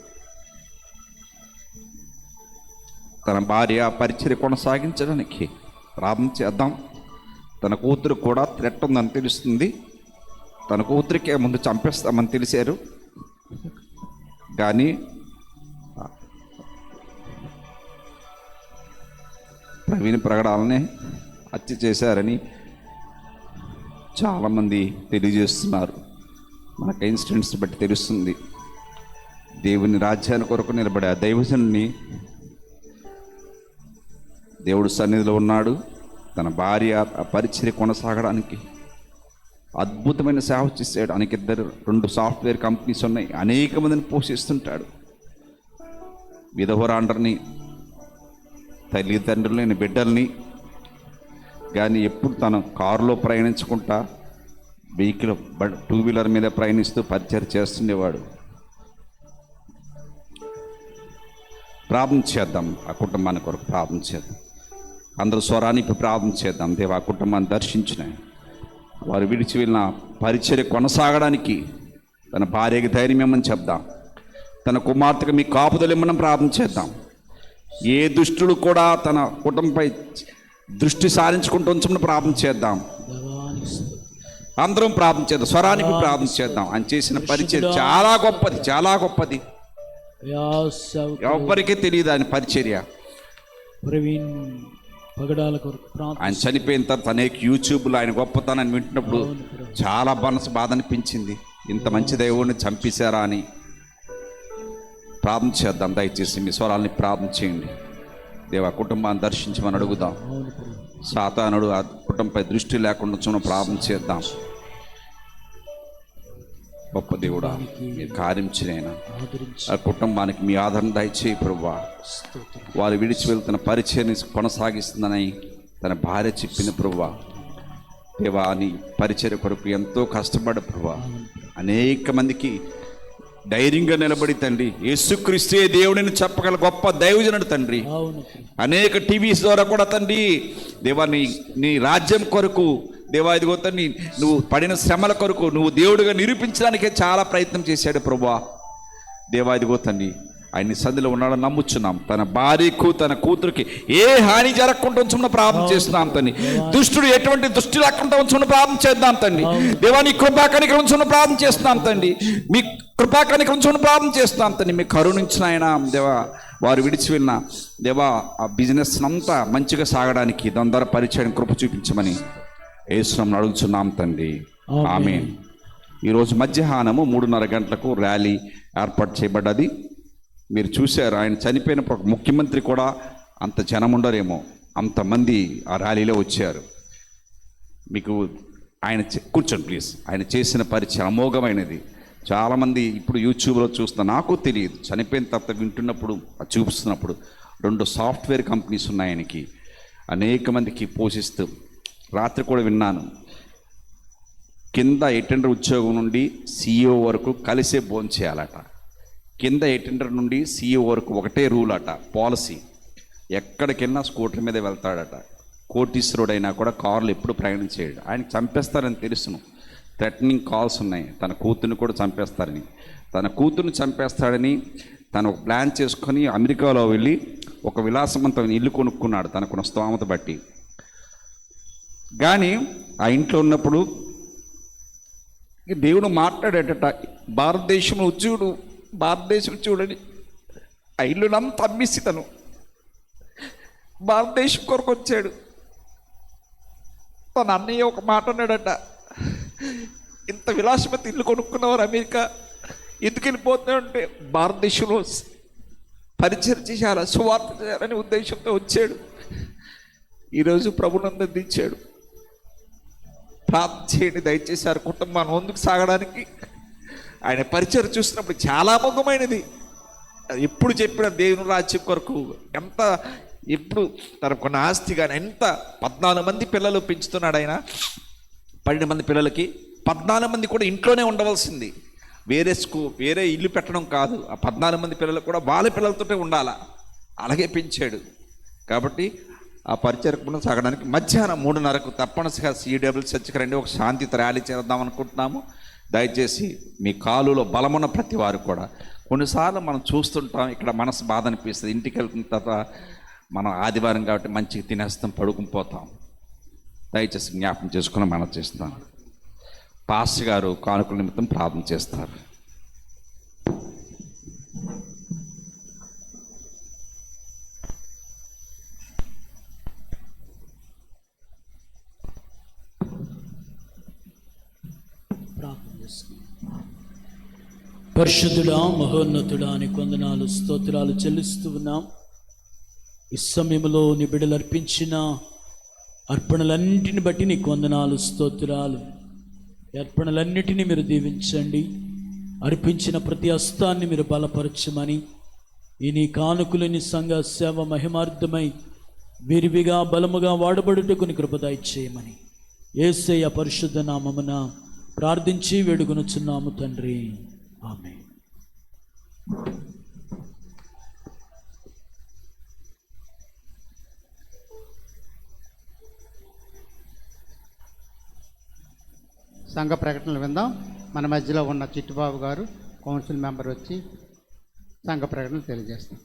తన భార్య పరిచర్య కొనసాగించడానికి ప్రార్థన చేద్దాం. తన కూతురు కూడా థ్రెట్ ఉందని తెలుస్తుంది. తన కూతురికే ముందు చంపేస్తామని తెలిసారు, కానీ ప్రవీణ్ ప్రగడాలనే హత్య చేశారని చాలామంది తెలియజేస్తున్నారు. మనకు ఇన్సిడెంట్స్ బట్టి తెలుస్తుంది. దేవుని రాజ్యాన్ని కొరకు నిలబడే ఆ దైవజనుని దేవుడు సన్నిధిలో ఉన్నాడు. తన భార్య ఆ పరిచర్య కొనసాగడానికి అద్భుతమైన సేవ చేశాడు. ఆయనకి 2 సాఫ్ట్వేర్ కంపెనీస్ ఉన్నాయి. అనేక మందిని పోషిస్తుంటాడు. విధవరాండ్రని, తల్లిదండ్రులు లేని బిడ్డల్ని. కానీ ఎప్పుడు తను కారులో ప్రయాణించుకుంటా, వెహికల్ 2 వీలర్ మీద ప్రయాణిస్తూ పరిచర్య చేస్తుండేవాడు. ప్రార్థన చేద్దాం. ఆ కుటుంబాన్ని కొరకు ప్రార్థన చేద్దాం. అందరూ స్వరానికి ప్రార్థన చేద్దాం. దేవా, ఆ కుటుంబాన్ని దర్శించిన, వారు విడిచి వెళ్ళిన పరిచర్య కొనసాగడానికి తన భార్యకి ధైర్యం ఇమ్మని చెప్దాం. తన కుమార్తెకు మీ కాపుదలు ఇమ్మని ప్రార్థన చేద్దాం. ఏ దుష్టుడు కూడా తన కుటుంబంపై దృష్టి సారించుకుంటూ ఉంచమని ప్రార్థన చేద్దాం. అందరం ప్రార్థన చేద్దాం. స్వరానికి ప్రార్థన చేద్దాం. ఆయన చేసిన పరిచర్య చాలా గొప్పది, చాలా గొప్పది. ఎవరికీ తెలియదు ఆయన పరిచర్య. ప్రవీణ్ పగడాల కొరకు ఆయన చనిపోయిన తర్వాత అనేక యూట్యూబ్లో ఆయన గొప్పతనాన్ని వింటున్నప్పుడు చాలా బాధ అనిపించింది. ఇంత మంచి దేవుడిని చంపేశారా అని. ప్రార్థన చేద్దాం. దయచేసి మీ స్వరాలని ప్రార్థన చేయండి. దేవా, కుటుంబాన్ని దర్శించమని అడుగుదాం. సాతానుడు ఆ కుటుంబంపై దృష్టి లేకుండా చూడ ప్రార్థన చేద్దాం. గొప్ప దేవుడా, మీరు కార్యం చేయనా, ఆ కుటుంబానికి మీ ఆదరణ దయచేయి ప్రభువా. వారు విడిచి వెళ్తున్న పరిచయాన్ని కొనసాగిస్తుందని తన భార్య చెప్పిన ప్రభువా. దేవా, నీ పరిచర్య కొరకు ఎంతో కష్టపడ్డ ప్రభువా. అనేక మందికి ధైర్యంగా నిలబడి తండ్రి యేసుక్రీస్తే దేవుడిని చెప్పగల గొప్ప దైవజనుడు తండ్రి. అనేక టీవీస్ ద్వారా కూడా తండ్రి దేవా నీ రాజ్యం కొరకు దేవా ఇదిగో తండ్రి నువ్వు పడిన శ్రమల కొరకు నువ్వు దేవుడిగా నిరూపించడానికే చాలా ప్రయత్నం చేశాడు ప్రభువా. దేవా ఇదిగో తండ్రి ఆయన సంధిలో ఉన్నాడని నమ్ముచున్నాం. తన భార్యకు తన కూతురికి ఏ హాని జరగకుండా ఉంచమని ప్రార్థన చేస్తున్నాం తండ్రి. దుష్టుడు ఎటువంటి దృష్టి లేకుండా ఉంచమని ప్రార్థన చేద్దాం తండ్రి. దేవా నీ కృపాకనిక ఉంచమని ప్రార్థన చేస్తున్నాం తండ్రి. మీ కృపాకనిక ఉంచమని ప్రార్థన చేస్తున్నాం తండ్రి. మీ కరుణించిన ఆయన దేవా వారు విడిచి వెళ్ళిన దేవా ఆ బిజినెస్ అంతా మంచిగా సాగడానికి దాని ద్వారా పరిచయం కృప చూపించమని యేసునామమున అడుగుచున్నాం తండ్రి. ఆమేన్. ఈరోజు మధ్యాహ్నము 3:30 గంటలకు ర్యాలీ ఏర్పాటు చేయబడ్డది. మీరు చూశారు, ఆయన చనిపోయినప్పుడు ఒక ముఖ్యమంత్రి కూడా అంత జనం ఉండరేమో, అంతమంది ఆ ర్యాలీలో వచ్చారు. మీకు ఆయన కూర్చోండి ప్లీజ్. ఆయన చేసిన పరిచయం అమోఘమైనది. చాలామంది ఇప్పుడు యూట్యూబ్లో చూస్తున్నా, నాకు తెలియదు, చనిపోయిన తర్వాత వింటున్నప్పుడు చూపిస్తున్నప్పుడు 2 సాఫ్ట్వేర్ కంపెనీస్ ఉన్నాయి ఆయనకి, అనేక మందికి పోషిస్తూ. రాత్రి కూడా విన్నాను, కింద అటెండర్ ఉద్యోగం నుండి CEO వరకు కలిసే భోజనం చేయాలట. కింద అటెండర్ నుండి CEO వరకు ఒకటే రూల్ అట, పాలసీ. ఎక్కడికెళ్ళినా స్కూటర్ మీద వెళ్తాడట. కోటీశ్వరుడైనా కూడా కార్లు ఎప్పుడు ప్రయాణం చేయడు. ఆయన చంపేస్తారని తెలుసును. థ్రెటనింగ్ కాల్స్ ఉన్నాయి, తన కూతుర్ని కూడా చంపేస్తారని. తన కూతుర్ని చంపేస్తాడని తను ఒక ప్లాన్ చేసుకొని అమెరికాలో వెళ్ళి ఒక విలాసవంతమైన ఇల్లు కొనుక్కున్నాడు తనకున్న స్తోమత బట్టి. కానీ ఆ ఇంట్లో ఉన్నప్పుడు దేవుడు మాట్లాడేటట, భారతదేశంలో భారతదేశం చూడని ఆ ఇల్లునంతా అమ్మిసి తను భారతదేశం కొరకు వచ్చాడు. తన అన్నయ్య ఒక మాట అన్నాడట, ఇంత విలాసమతి ఇల్లు కొనుక్కున్నవారు అమెరికా ఎందుకు వెళ్ళిపోతున్నాడంటే భారతదేశంలో పరిచయం చేయాలి, సువార్త చేయాలనే ఉద్దేశంతో వచ్చాడు. ఈరోజు ప్రభునందు దించాడు. ప్రార్థన చేయండి దయచేసి ఆ కుటుంబాన్ని ముందుకు సాగడానికి. ఆయన పరిచయం చూసినప్పుడు చాలా అమోఘమైనది. ఎప్పుడు చెప్పిన దేవుని రాజ్యం కొరకు ఎంత, ఎప్పుడు తనకున్న ఆస్తి కానీ ఎంత 14 మంది పిల్లలు పెంచుతున్నాడు ఆయన. 12 మంది పిల్లలకి 14 మంది కూడా ఇంట్లోనే ఉండవలసింది, వేరే ఇల్లు పెట్టడం కాదు. ఆ 14 మంది పిల్లలు కూడా వాళ్ళ పిల్లలతోటే ఉండాలా, అలాగే పెంచాడు. కాబట్టి ఆ పరిచయకుండా సాగడానికి మధ్యాహ్నం 3:30కు తప్పనిసరిగా CW చర్చికి రండి. ఒక శాంతి ర్యాలీ చేద్దాం అనుకుంటున్నాము. దయచేసి మీ కాలులో బలమున్న ప్రతి వారు కూడా, కొన్నిసార్లు మనం చూస్తుంటాం ఇక్కడ మనసు బాధ అనిపిస్తుంది, ఇంటికి వెళ్తున్న తర్వాత మనం ఆదివారం కాబట్టి మంచిగా తినేస్తాం, పడుకుని పోతాం. దయచేసి జ్ఞాపకం చేసుకుని మనం చేస్తాం. పాస్టర్ గారు కానుకల నిమిత్తం ప్రార్థన చేస్తారు. పరిశుద్ధుడా మహోన్నతుడా అని వందనాలు స్తోత్రాలు చెల్లిస్తూ ఉన్నాం. ఈ సమయంలో నీ బిడ్డలు అర్పించిన అర్పణలన్నింటిని బట్టి నీకు వందనాలు స్తోత్రాలు. అర్పణలన్నిటినీ మీరు దీవించండి. అర్పించిన ప్రతి హస్తాన్ని మీరు బలపరచమని, ఈ నీ కానుకలు నీ సంఘ సేవ మహిమార్థమై విరివిగా బలముగా వాడబడుటకు నీ కృప దయచేయమని యేసయ్య పరిశుద్ధ నామమున ప్రార్థించి వేడుకొనుచున్నాము తండ్రి. ఆమేన్. సంఘ ప్రకటనలు విందాం. మన మధ్యలో ఉన్న చిట్టుబాబు గారు కౌన్సిల్ మెంబర్ వచ్చి సంఘ ప్రకటనలు తెలియజేస్తాం.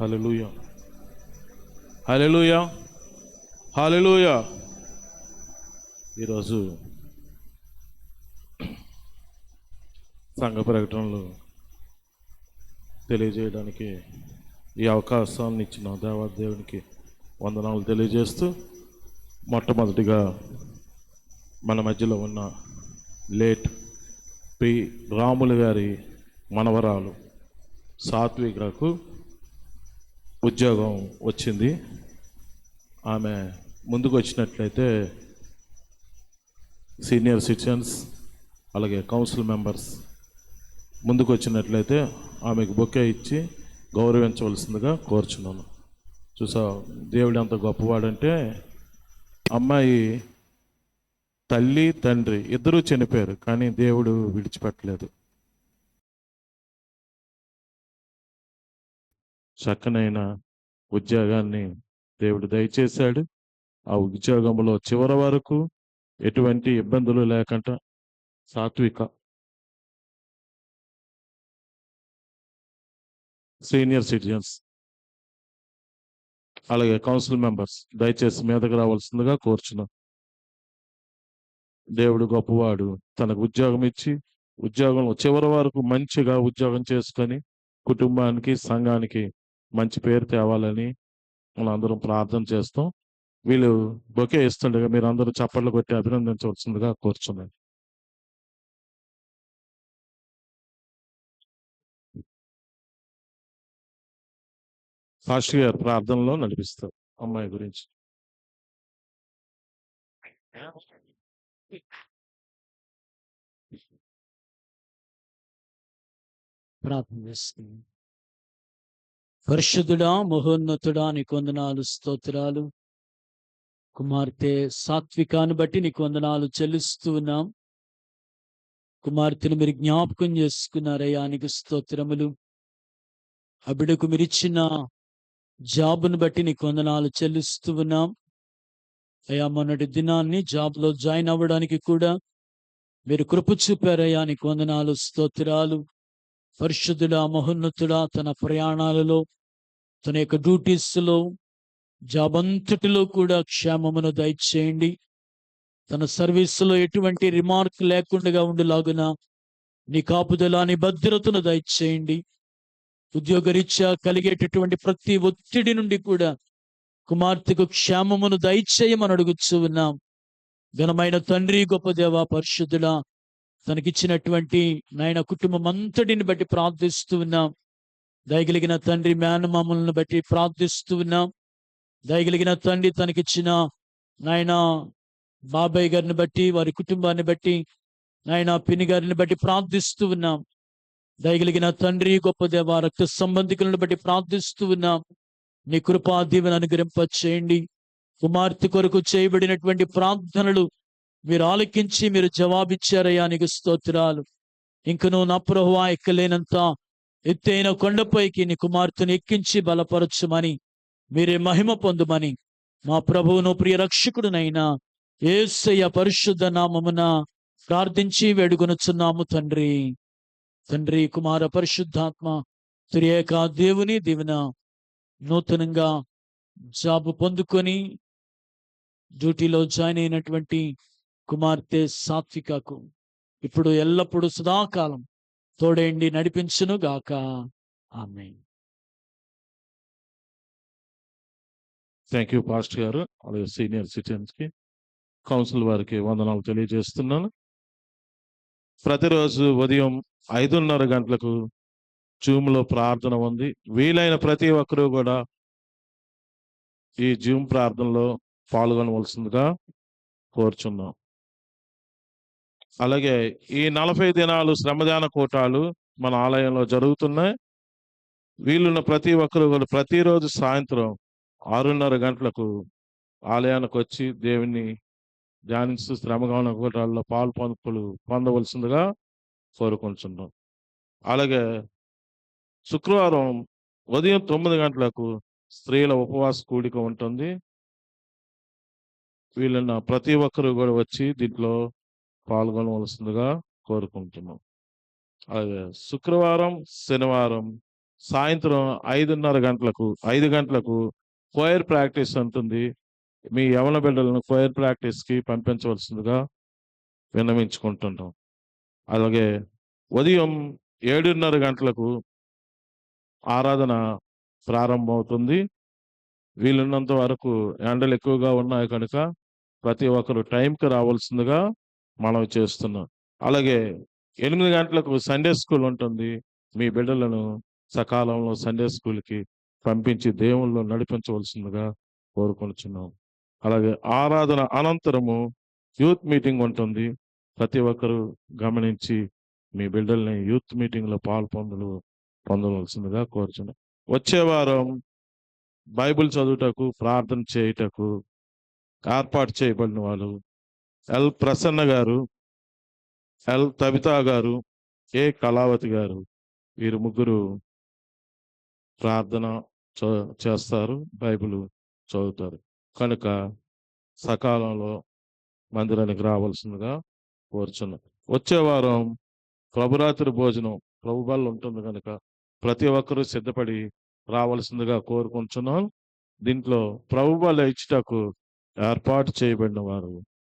హల్లెలూయా, హల్లెలూయా, హల్లెలూయా. ఈరోజు సంఘ ప్రకటనలు తెలియజేయడానికి ఈ అవకాశాన్ని ఇచ్చిన దేవాదేవునికి వందనాలు తెలియజేస్తూ, మొట్టమొదటిగా మన మధ్యలో ఉన్న లేట్ పి రాములు గారి మనవరాలు సాత్వికకు ఉద్యోగం వచ్చింది. ఆమె ముందుకు వచ్చినట్లయితే సీనియర్ సిటిజన్స్ అలాగే కౌన్సిల్ మెంబర్స్ ముందుకు వచ్చినట్లయితే ఆమెకు బొకే ఇచ్చి గౌరవించవలసిందిగా కోరుచున్నాను. చూసా దేవుడు ఎంత గొప్పవాడంటే, అమ్మాయి తల్లి తండ్రి ఇద్దరూ చనిపోయారు, కానీ దేవుడు విడిచిపెట్టలేదు. చక్కనైన ఉద్యోగాన్ని దేవుడు దయచేశాడు. ఆ ఉద్యోగంలో చివరి వరకు ఎటువంటి ఇబ్బందులు లేకుండా సాత్విక సీనియర్ సిటిజన్స్ అలాగే కౌన్సిల్ మెంబర్స్ దయచేసి మీదకు రావాల్సిందిగా కోరుచున్నాం. దేవుడు గొప్పవాడు. తనకు ఉద్యోగం ఇచ్చి ఉద్యోగంలో చివరి వరకు మంచిగా ఉద్యోగం చేసుకొని కుటుంబానికి సంఘానికి మంచి పేరు తేవాలని మనం అందరం ప్రార్థన చేస్తాం. వీళ్ళు బొకే ఇస్తుండగా మీరు అందరూ చప్పట్లు కొట్టి అభినందించవలసిందిగా కోరుచున్నాను. పాస్టర్ గారు ప్రార్థనలో నడిపిస్తారు అమ్మాయి గురించి. ప్రార్థన చేస్తున్నాం. పరిశుద్ధుడా, మహోన్నతుడా, నీకు వందనాలు, స్తోత్రాలు. కుమార్తె సాత్వికాన్ని బట్టి నీకు వందనాలు చెల్లిస్తూ ఉన్నాం. కుమార్తెను మీరు జ్ఞాపకం చేసుకున్నారయ్యా, నీకు స్తోత్రములు. ఆ బిడ్డకు మీరు ఇచ్చిన జాబును బట్టి నీకు వందనాలు చెల్లిస్తూ ఉన్నాం అయ్యా. మొన్నటి దినాన్ని జాబ్లో జాయిన్ అవ్వడానికి కూడా మీరు కృప చూపారయ్యా, నీకు వందనాలు, స్తోత్రాలు. పరిశుద్ధుడా, మహోన్నతుడా, తన ప్రయాణాలలో తన యొక్క డ్యూటీస్లో జాబ్ అంతటిలో కూడా క్షేమమును దయచేయండి. తన సర్వీసులో ఎటువంటి రిమార్క్ లేకుండా ఉండేలాగున నీ కాపుదల, నీ భద్రతను దయచేయండి. ఉద్యోగరీత్యా కలిగేటటువంటి ప్రతి ఒత్తిడి నుండి కూడా కుమార్తెకు క్షేమమును దయచేయమని అడుగుచూ ఉన్నాం. ఘనమైన తండ్రి, గొప్ప దేవ, పరిశుద్ధుడా, తనకిచ్చినటువంటి నాయన కుటుంబం అంతటిని బట్టి ప్రార్థిస్తూ ఉన్నాం. దయగలిగిన తండ్రి మేనమామలను బట్టి ప్రార్థిస్తూ ఉన్నాం. దయగలిగిన తండ్రి తనకిచ్చిన నాయన బాబాయ్ గారిని బట్టి, వారి కుటుంబాన్ని బట్టి, నాయన పిన్ని గారిని బట్టి ప్రార్థిస్తూ ఉన్నాం. దయగలిగిన తండ్రి, గొప్ప దేవ, రక్త సంబంధికులను బట్టి ప్రార్థిస్తూ ఉన్నాం. నీ కృపా దీవెన అనుగ్రహింప చేయండి. కుమార్తె కొరకు చేయబడినటువంటి ప్రార్థనలు మీరు ఆలకించి మీరు జవాబిచ్చారయ్యా, నీకు స్తోత్రాలు. ఇంకను నా ప్రభువా, ఎక్కలేనంత ఎత్తైన కొండపైకి నీ కుమార్తెను ఎక్కించి బలపరచుమని, మీరే మహిమ పొందుమని మా ప్రభువును ప్రియ రక్షకుడునైనా యేసయ్య పరిశుద్ధ నామమున ప్రార్థించి వేడుకొనుచున్నాము తండ్రి. తండ్రి, కుమార, పరిశుద్ధాత్మ త్రియేక దేవుని దీవెన నూతనంగా జాబ్ పొందుకొని డ్యూటీలో జాయిన్ అయినటువంటి కుమార్తె సాత్వికకు ఇప్పుడు ఎల్లప్పుడూ సదాకాలం తోడేండి నడిపించును గాక. ఆమేన్. థ్యాంక్ యూ పాస్టర్ గారు. అలాగే సీనియర్ సిటిజన్స్కి, కౌన్సిల్ వారికి వందనాలు తెలియజేస్తున్నాను. ప్రతిరోజు ఉదయం 5:30 గంటలకు జూమ్లో ప్రార్థన ఉంది. వీలైన ప్రతి ఒక్కరూ కూడా ఈ జూమ్ ప్రార్థనలో పాల్గొనవలసిందిగా కోరుచున్నాం. అలాగే ఈ 40 దినాలు శ్రమదాన కూటాలు మన ఆలయంలో జరుగుతున్నాయి. వీలున్న ప్రతి ఒక్కరు కూడా ప్రతిరోజు సాయంత్రం 6:30 గంటలకు ఆలయానికి వచ్చి దేవుని ధ్యానిస్తూ శ్రమదాన కూటాల్లో పొందవలసిందిగా కోరుకుంటున్నాం. అలాగే శుక్రవారం ఉదయం 9 గంటలకు స్త్రీల ఉపవాస కూడిక ఉంటుంది. వీళ్ళన్న ప్రతి ఒక్కరు కూడా వచ్చి దీంట్లో పాల్గొనవలసిందిగా కోరుకుంటున్నాం. అలాగే శుక్రవారం, శనివారం సాయంత్రం 5 గంటలకు కోయర్ ప్రాక్టీస్ ఉంటుంది. మీ యవన బిడ్డలను కోయర్ ప్రాక్టీస్కి పంపించవలసిందిగా విన్నవించుకుంటున్నాం. అలాగే ఉదయం 7:30 గంటలకు ఆరాధన ప్రారంభమవుతుంది. వీలున్నంత వరకు ఎండలు ఎక్కువగా ఉన్నాయి కనుక ప్రతి ఒక్కరు టైంకి రావాల్సిందిగా మనం చేస్తున్నాం. అలాగే 8 గంటలకు సండే స్కూల్ ఉంటుంది. మీ బిడ్డలను సకాలంలో సండే స్కూల్కి పంపించి దేవుళ్ళు నడిపించవలసిందిగా కోరుకుంటున్నాం. అలాగే ఆరాధన అనంతరము యూత్ మీటింగ్ ఉంటుంది. ప్రతి ఒక్కరూ గమనించి మీ బిడ్డల్ని యూత్ మీటింగ్లో పొందవలసిందిగా కోరుచున్నాను. వచ్చే వారం బైబిల్ చదువుటకు, ప్రార్థన చేయుటకు ఏర్పాటు చేయబడిన వాళ్ళు ఎల్ ప్రసన్న గారు, ఎల్ తబితా గారు, ఏ కళావతి గారు, వీరు ముగ్గురు ప్రార్థన చేస్తారు, బైబిల్ చదువుతారు. కనుక సకాలంలో మందిరానికి రావాల్సిందిగా కోరుచున్నాం. వచ్చే వారం ప్రభురాత్రి భోజనం ప్రభుబల్ ఉంటుంది కనుక ప్రతి ఒక్కరూ సిద్ధపడి రావాల్సిందిగా కోరుకుంటున్నాం. దీంట్లో ప్రభుబల్ ఇచ్చుటకు ఏర్పాటు చేయబడిన వారు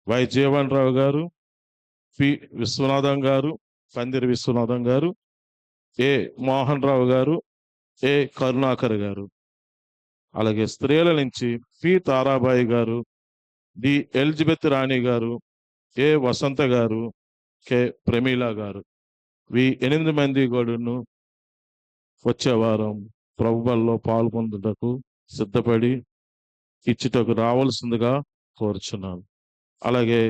వై జీవన్ రావు గారు, పి విశ్వనాథం గారు, పందిరి విశ్వనాథం గారు, ఏ మోహన్ రావు గారు, ఏ కరుణాకర్ గారు. అలాగే స్త్రీల నుంచి పి తారాబాయి గారు, డి ఎలిజబెత్ రాణి గారు, ఏ వసంత గారు, కె ప్రమీల గారు. 8 మంది గడును వచ్చే వారం ప్రభుబల్లో పాల్గొందుటకు సిద్ధపడి ఇచ్చుటకు రావాల్సిందిగా కోరుచున్నాను. అలాగే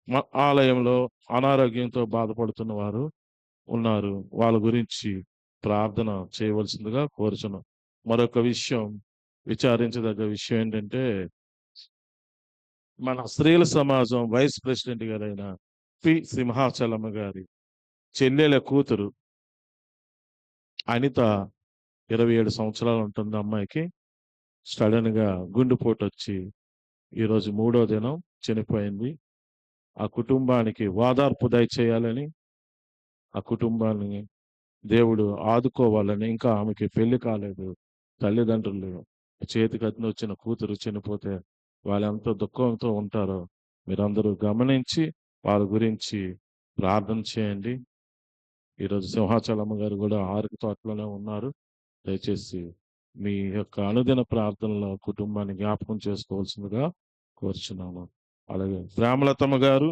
మా ఆలయంలో అనారోగ్యంతో బాధపడుతున్న వారు ఉన్నారు, వాళ్ళ గురించి ప్రార్థన చేయవలసిందిగా కోరుచున్నాం. మరొక విషయం, విచారించదగ్గ విషయం ఏంటంటే, మన స్త్రీల సమాజం వైస్ ప్రెసిడెంట్ గారైన పి సింహాచలమ్మ గారి చెల్లెల కూతురు అనిత, 27 సంవత్సరాలు ఉంటుంది అమ్మాయికి. సడన్గా గుండెపోటు వచ్చి ఈరోజు 3వ దినం చనిపోయింది. ఆ కుటుంబానికి ఓదార్పు దయచేయాలని, ఆ కుటుంబాన్ని దేవుడు ఆదుకోవాలని, ఇంకా ఆమెకి పెళ్లి కాలేదు, తల్లిదండ్రులు చేతికి అతను వచ్చిన కూతురు చనిపోతే వాళ్ళు ఎంత దుఃఖంతో ఉంటారో మీరందరూ గమనించి వాళ్ళ గురించి ప్రార్థన చేయండి. ఈరోజు సింహాచలమ్మ గారు కూడా ఆరుకు తోటలోనే ఉన్నారు. దయచేసి మీ యొక్క అనుదిన ప్రార్థనలో కుటుంబాన్ని జ్ఞాపకం చేసుకోవాల్సిందిగా కోరుచున్నాము. అలాగే ప్రేమలతమ్మ గారు,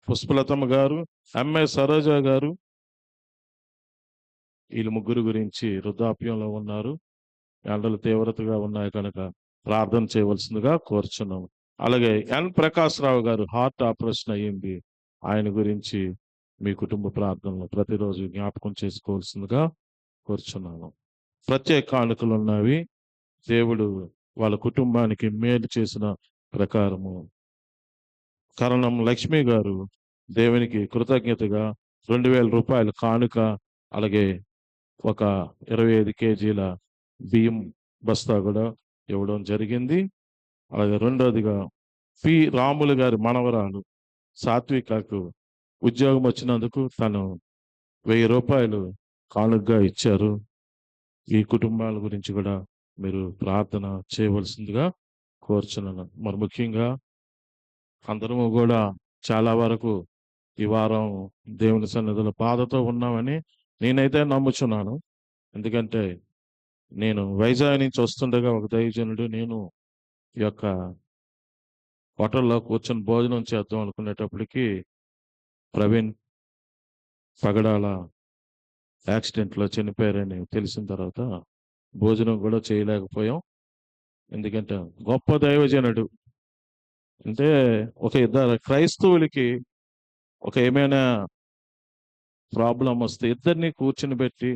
పుష్పలతమ్మ గారు, ఎంఏ సరోజ గారు, వీళ్ళు ముగ్గురు గురించి వృద్ధాప్యంలో ఉన్నారు. ఎండలు తీవ్రతగా ఉన్నాయి కనుక ప్రార్థన చేయవలసిందిగా కోరుచున్నాము. అలాగే ఎన్ ప్రకాష్ రావు గారు హార్ట్ ఆపరేషన్ అయ్యింది, ఆయన గురించి మీ కుటుంబ ప్రార్థనలు ప్రతిరోజు జ్ఞాపకం చేసుకోవాల్సిందిగా కోరుచున్నాను. ప్రత్యేక కానుకలు ఉన్నవి. దేవుడు వాళ్ళ కుటుంబానికి మేలు చేసిన ప్రకారము కరణం లక్ష్మి గారు దేవునికి కృతజ్ఞతగా 2000 రూపాయల కానుక, అలాగే ఒక 25 కేజీల బియ్యం బస్తా కూడా ఇవ్వడం జరిగింది. అలాగే రెండోదిగా పి రాములు గారి మనవరాలు సాత్వికకు ఉద్యోగం వచ్చినందుకు తను 1000 రూపాయలు కానుకగా ఇచ్చారు. ఈ కుటుంబాల గురించి కూడా మీరు ప్రార్థన చేయవలసిందిగా కోరుచున్నాను. మరి ముఖ్యంగా అందరము కూడా చాలా వరకు ఈ వారం దేవుని సన్నిధిలో బాధతో ఉన్నామని నేనైతే నమ్ముచున్నాను. ఎందుకంటే నేను వైజాగ్ నుంచి వస్తుండగా ఒక దైవజనుడు, నేను ఈ యొక్క హోటల్లో కూర్చొని భోజనం చేద్దాం అనుకునేటప్పటికి ప్రవీణ్ పగడాల యాక్సిడెంట్లో చనిపోయారని తెలిసిన తర్వాత భోజనం కూడా చేయలేకపోయాం. ఎందుకంటే గొప్ప దైవజనుడు. అంటే ఒక ఇద్దరు క్రైస్తవులకి ఒక ఏమైనా ప్రాబ్లం వస్తే ఇద్దరిని కూర్చుని పెట్టి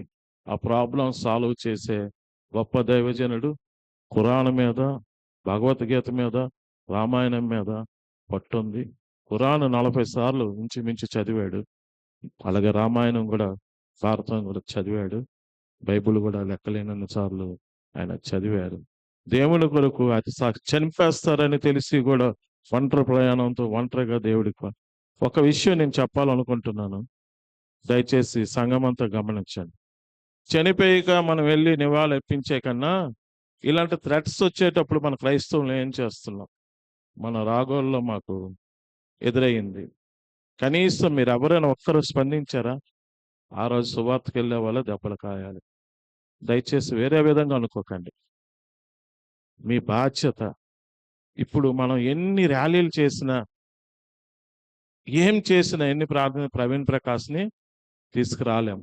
ఆ ప్రాబ్లం సాల్వ్ చేసే గొప్ప దైవజనుడు. ఖురాన్ మీద, భగవద్గీత మీద, రామాయణం మీద పట్టుంది. ఖురాన్ 40 సార్లు ఇంచుమించు చదివాడు. అలాగే రామాయణం కూడా, భారతం కూడా చదివాడు. బైబిల్ కూడా లెక్కలేనన్ని సార్లు ఆయన చదివారు. దేవుని కొరకు అతి చనిపేస్తారని తెలిసి కూడా ఒంటరి ప్రయాణంతో ఒంటరిగా దేవుడికి ఒక విషయం నేను చెప్పాలనుకుంటున్నాను. దయచేసి సంఘమంతా గమనించండి. చనిపోయాక మనం వెళ్ళి నివాళులు అర్పించే కన్నా ఇలాంటి థ్రెట్స్ వచ్చేటప్పుడు మన క్రైస్తవులు ఏం చేస్తున్నాం? మన రాగోల్లో మాకు ఎదురయ్యింది. కనీసం మీరు ఎవరైనా ఒక్కరు స్పందించారా? ఆ రోజు సువార్తకి వెళ్ళే వాళ్ళ దెబ్బలు కాయాలి. దయచేసి వేరే విధంగా అనుకోకండి. మీ బాధ్యత. ఇప్పుడు మనం ఎన్ని ర్యాలీలు చేసినా, ఏం చేసినా, ఎన్ని ప్రార్థన ప్రవీణ్ ప్రకాష్ని తీసుకురాలేం.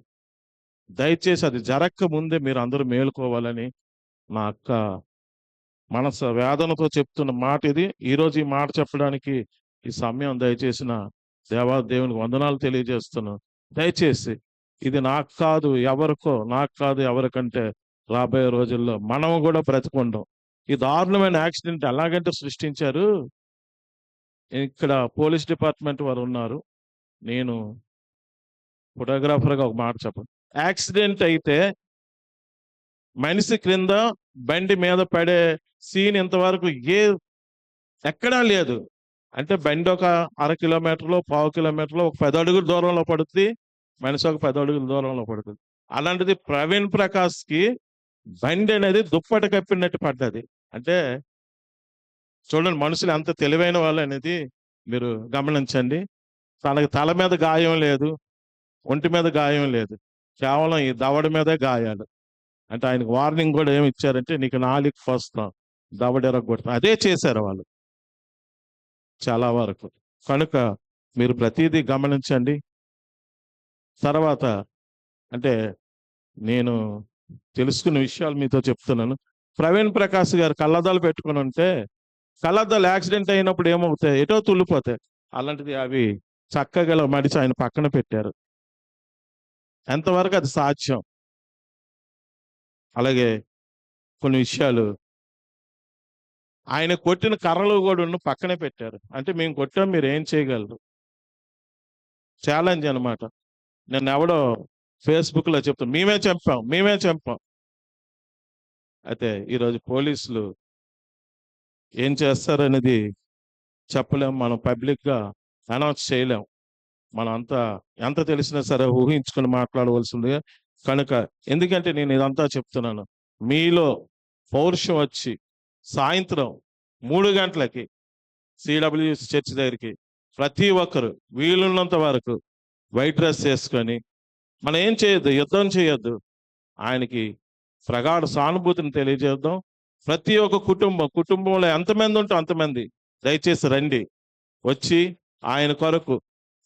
దయచేసి అది జరగక ముందే మీరు అందరూ మేలుకోవాలని మా అక్క మనసు వేదనతో చెప్తున్న మాట ఇది. ఈరోజు ఈ మాట చెప్పడానికి ఈ సమయం దయచేసిన దేవునికి వందనాలు తెలియజేస్తున్నాను. దయచేసి ఇది నాకు కాదు ఎవరికో, నాకు కాదు ఎవరికంటే రాబోయే రోజుల్లో మనం కూడా బ్రతికుండం. ఈ దారుణమైన యాక్సిడెంట్ ఎలాగంటే సృష్టించారు. ఇక్కడ పోలీస్ డిపార్ట్మెంట్ వారు ఉన్నారు. నేను ఫోటోగ్రాఫర్గా ఒక మాట చెప్పను. యాక్సిడెంట్ అయితే మనిషి క్రింద బండి మీద పడే సీన్ ఇంతవరకు ఎక్కడా లేదు. అంటే బండి ఒక 1/2 కిలోమీటర్లో 1/4 కిలోమీటర్లో ఒక 10 అడుగుల దూరంలో పడుతుంది, మనిషి ఒక 10 అడుగుల దూరంలో పడుతుంది. అలాంటిది ప్రవీణ్ ప్రకాష్కి బండి అనేది దుప్పటి కప్పినట్టు పడ్డది. అంటే చూడండి మనుషులు ఎంత తెలివైన వాళ్ళు అనేది మీరు గమనించండి. తనకి తల మీద గాయం లేదు, ఒంటి మీద గాయం లేదు, కేవలం ఈ దవడ మీదే గాయాలు. అంటే ఆయనకు వార్నింగ్ కూడా ఏమి ఇచ్చారంటే నీకు 4 వస్తాం, దవడ ఎరగొడతాం. అదే చేశారు వాళ్ళు చాలా వరకు. కనుక మీరు ప్రతిదీ గమనించండి. తర్వాత అంటే నేను తెలుసుకున్న విషయాలు మీతో చెప్తున్నాను. ప్రవీణ్ ప్రకాష్ గారు కళ్ళద్దాలు పెట్టుకుని ఉంటే కళ్ళద్దాలు యాక్సిడెంట్ అయినప్పుడు ఏమవుతాయి, ఎటో తుల్లిపోతాయి. అలాంటిది అవి చక్కగా మడిచి ఆయన పక్కన పెట్టారు. ఎంతవరకు అది సాధ్యం? అలాగే కొన్ని విషయాలు ఆయన కొట్టిన కర్రలు కూడా పక్కనే పెట్టారు. అంటే మేము కొట్టాం, మీరు ఏం చేయగలరు? ఛాలెంజ్ అనమాట. నేను ఎవడో ఫేస్బుక్లో చెప్తాను మేమే చంపాం. అయితే ఈరోజు పోలీసులు ఏం చేస్తారనేది చెప్పలేం, మనం పబ్లిక్గా అనౌన్స్ చేయలేం. మనం అంతా ఎంత తెలిసినా సరే ఊహించుకొని మాట్లాడవలసింది. కనుక ఎందుకంటే నేను ఇదంతా చెప్తున్నాను, మీలో పౌరుషం వచ్చి సాయంత్రం 3 గంటలకి CWC చర్చ్ దగ్గరికి ప్రతి ఒక్కరు వీలున్నంత వరకు వైట్ డ్రెస్ వేసుకొని, మనం ఏం చేయొద్దు, యుద్ధం చేయొద్దు, ఆయనకి ప్రగాఢ సానుభూతిని తెలియజేద్దాం. ప్రతి ఒక్క కుటుంబంలో ఎంతమంది ఉంటే అంతమంది దయచేసి రండి, వచ్చి ఆయన కొరకు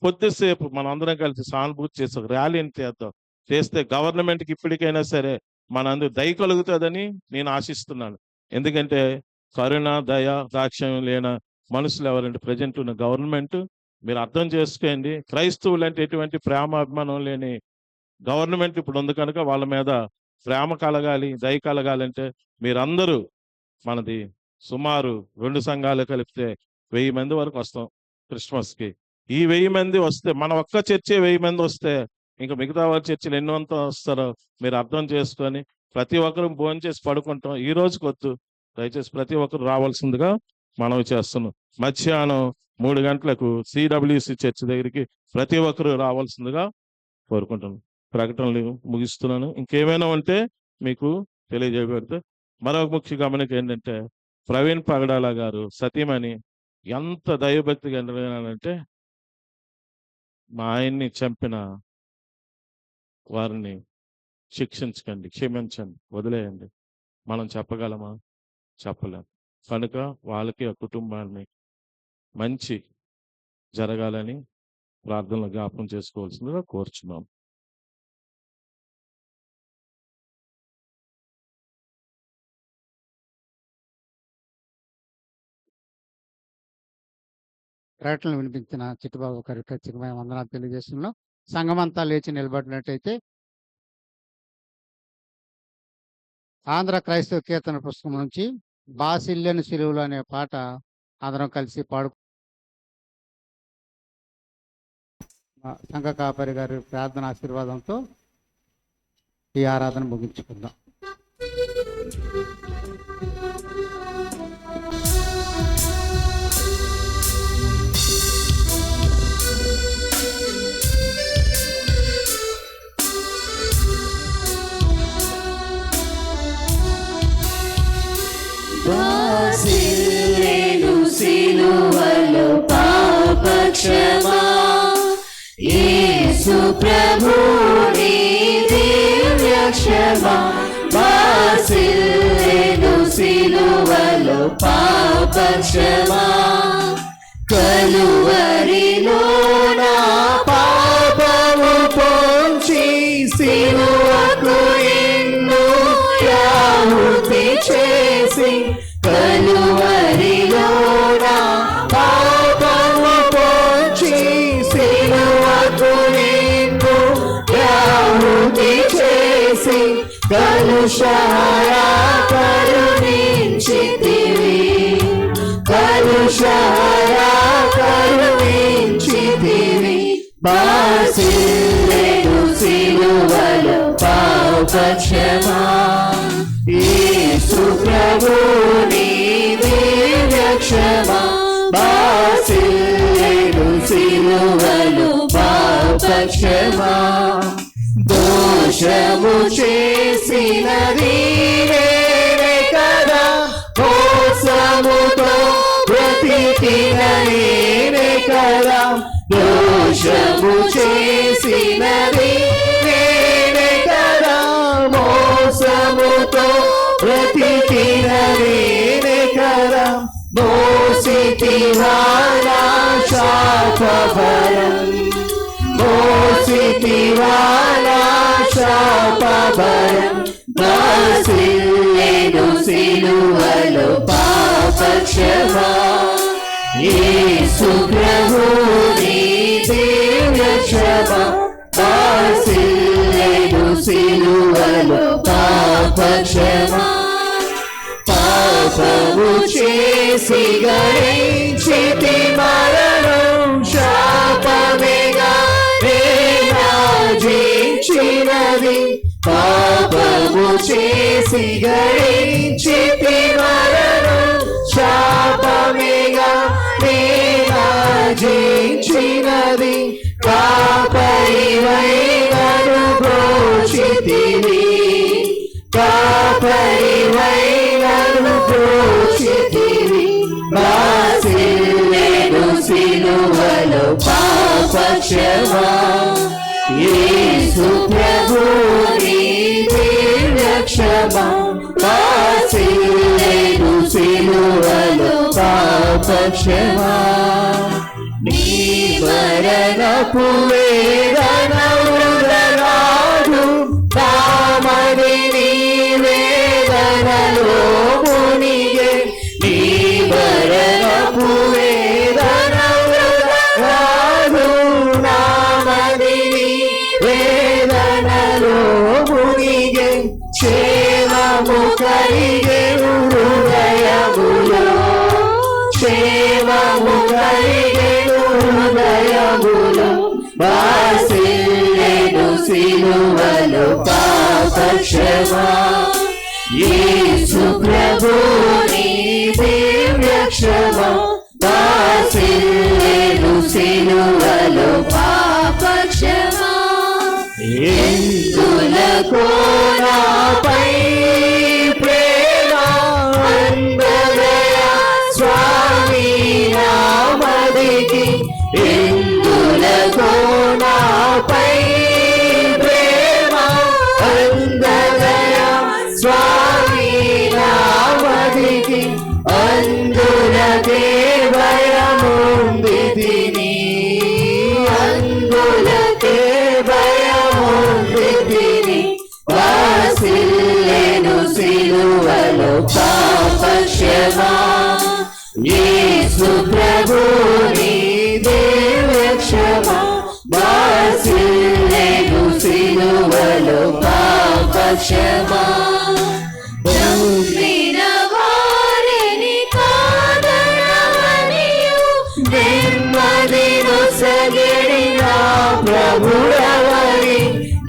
కొద్దిసేపు మనం అందరం కలిసి సానుభూతి చేసి ఒక ర్యాలీని చేస్తే గవర్నమెంట్కి ఇప్పటికైనా సరే మనందరూ దయ కలుగుతుందని నేను ఆశిస్తున్నాను. ఎందుకంటే కరుణ, దయ, దాక్ష్యం లేని మనుషులు ఎవరంటే ప్రజెంట్ ఉన్న గవర్నమెంట్. మీరు అర్థం చేసుకోండి, క్రైస్తవులు అంటే ఎటువంటి ప్రేమ అభిమానం లేని గవర్నమెంట్ ఇప్పుడు ఉంది. కనుక వాళ్ళ మీద ప్రేమ కలగాలి, దయ కలగాలంటే మీరందరూ, మనది సుమారు 2 సంఘాలు కలిపితే 1000 మంది వరకు వస్తాం క్రిస్మస్కి. ఈ 1000 మంది వస్తే, మన ఒక్క చర్చే 1000 మంది వస్తే ఇంకా మిగతా వారి చర్చలు ఎన్నోంత వస్తారో మీరు అర్థం చేసుకొని ప్రతి ఒక్కరు భోజనం చేసి పడుకుంటాం. ఈ రోజుకి వద్దు, దయచేసి ప్రతి ఒక్కరు రావాల్సిందిగా మనవి చేస్తున్నాం. మధ్యాహ్నం 3 గంటలకు CWC చర్చ్ దగ్గరికి ప్రతి ఒక్కరు రావాల్సిందిగా కోరుకుంటున్నాను. ప్రకటనలు ముగిస్తున్నాను. ఇంకేమైనా ఉంటే మీకు తెలియజేయబడితే. మరొక ముఖ్య గమనిక ఏంటంటే ప్రవీణ్ పగడాల గారు సతీమణి ఎంత దైవభక్తిగా అంటే మా ఆయన్ని చంపిన వారిని శిక్షించకండి, క్షమించండి, వదిలేయండి. మనం చెప్పగలమా? చెప్పలేం. కనుక వాళ్ళకి ఆ కుటుంబాన్ని మంచి జరగాలని ప్రార్థనలు జ్ఞాపకం చేసుకోవాల్సిందిగా కోరుచున్నాం. ప్రకటనలు వినిపించిన చిట్టుబాబు గారికి ప్రత్యేకమైన వందనాలు తెలియజేస్తున్నాం. సంఘమంతా లేచి నిలబడినట్టయితే ఆంధ్ర క్రైస్తవ కీర్తన పుస్తకం నుంచి బాసిల్యను సిలువలు అనే పాట అందరం కలిసి సంఘ కాపరి గారి ప్రార్థన ఆశీర్వాదంతో ఈ ఆరాధన ముగించుకుందాం. బాసిల్యను సిలువలో పాపక్షమా యేసు ప్రభుని దివ్య క్షమా. బాసిల్యను సిలువలో పాపక్షమా కలువరిలో నా పాపము పోంచి సిలువకు ఎన్నో యాహుతి చేసి కలువరిలో నా పాపము పోంచి కలుషహారా కరుణించితివి కలుషహారా కరుణించితివి బాసిల్లెను సిలువలో పాపక్షమా యేసు ప్రభు నీ దివ్యక్షమా బాసిల్లెను సిలువలో పాపక్షమా దోషము చేసినది నేనే కదా మోసముతో బ్రతికిన నేనే కదా దోషము చేసినది నేనే కదా మోసముతో బ్రతికిన నేనే కదా మోసితివానా శాపభరం మోసితివానా శాపభరం బాసిల్లెను సిలువలో పాపక్షమా యేసు ప్రభు నీ దివ్యక్షమా బాసిల్లెను సిలువలో పాపక్షమా పాపము చేసి గణించితి మరణం శాపమేగా జీవించినది పాపము చేసి గణించితి మరణం శాపమేగా జీవించినది కాపరివైనను బ్రోచితివి కాపరివైనను బ్రోచితివి బాసిల్లెను సిలువలో పాపక్షమా యేసు ప్రభు నీ దివ్యక్షమా బాసిల్లెను సిలువలో పాపక్షమా నీ మరణపు వేదన వృధరాదు నామది నీ వేదనలో మునిగే నీ మరణపు వేదన వృధరాదు నామది నీ వేదనలో మునిగే క్షేమము కలిగే హృదయములో క్షేమము కలిగే హృదయములో బాసిల్లెను సిలువలో పాపక్షమా యేసు ప్రభు నీ దివ్యక్షమా బాసిల్లెను సిలువలో పాపక్షమా ఎందులకు నాపై ప్రేమ అందదయ స్వామి నామదికి ఎందులకు నాపై ప్రేమ అందదయ స్వామి నామదికి అందులకే భయముందితిని అందులకే భయముందితిని బాసిల్లెను సిలువలో పాపక్షమా యేసు ప్రభు నీ దివ్యక్షమా బాసిల్లెను సిలువలో పాపక్షమా నమ్మిన వారిని కాదనవనియు నెమ్మది నొసగిన ప్రభుడవని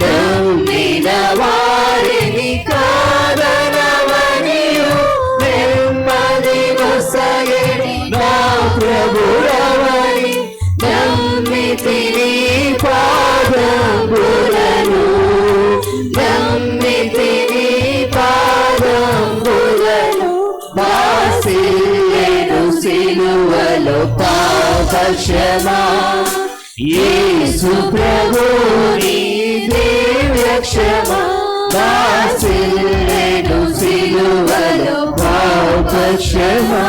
నమ్మిన వారిని కాదనవనియు నెమ్మది నొసగిన ప్రభుడవని నమ్మితిని పాదములను నమ్మితిని పాదములను బాసిల్లెను సిలువలో పాపక్షమా యేసు ప్రభు నీ దివ్యక్షమా బాసిల్లెను సిలువలో పాపక్షమా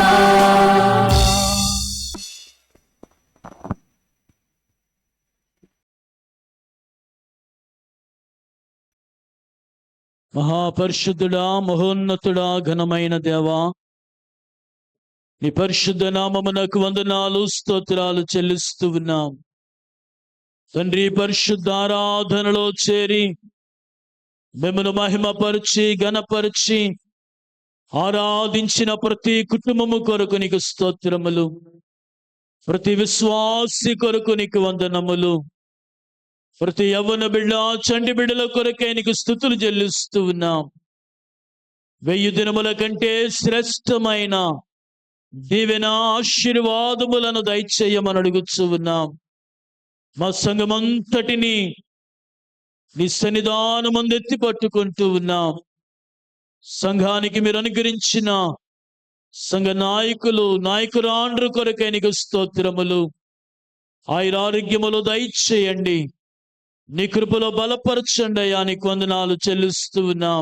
మహాపరిశుద్ధుడా మహోన్నతుడా ఘనమైన దేవా నీ పరిశుద్ధ నామమునకు వందనాలు స్తోత్రాలు చెల్లిస్తూ ఉన్నాం తండ్రి పరిశుద్ధ ఆరాధనలో చేరి మిమ్మల్ని మహిమపరిచి ఘనపరిచి ఆరాధించిన ప్రతి కుటుంబము కొరకు నీకు స్తోత్రములు. ప్రతి విశ్వాసి కొరకు నీకు వందనములు. ప్రతి యవ్వన బిడ్డ చండి బిడ్డల కొరకే నీకు స్తుతులు చెల్లిస్తూ ఉన్నాం. 1000 దినముల కంటే శ్రేష్టమైన దీవెన ఆశీర్వాదములను దయచేయమని అడుగుచూ ఉన్నాం. మా సంఘమంతటిని నీ సన్నిధానమందు ఎత్తి పట్టుకుంటూ ఉన్నాం. సంఘానికి మీరు అనుగ్రహించిన సంఘ నాయకురాండ్రు కొరకే నీకు స్తోత్రములు. ఆయురారోగ్యములు దయచేయండి. నీ కృపలో బలపరచండి అయ్యా. నీకు వందనాలు చెల్లిస్తూ ఉన్నాం.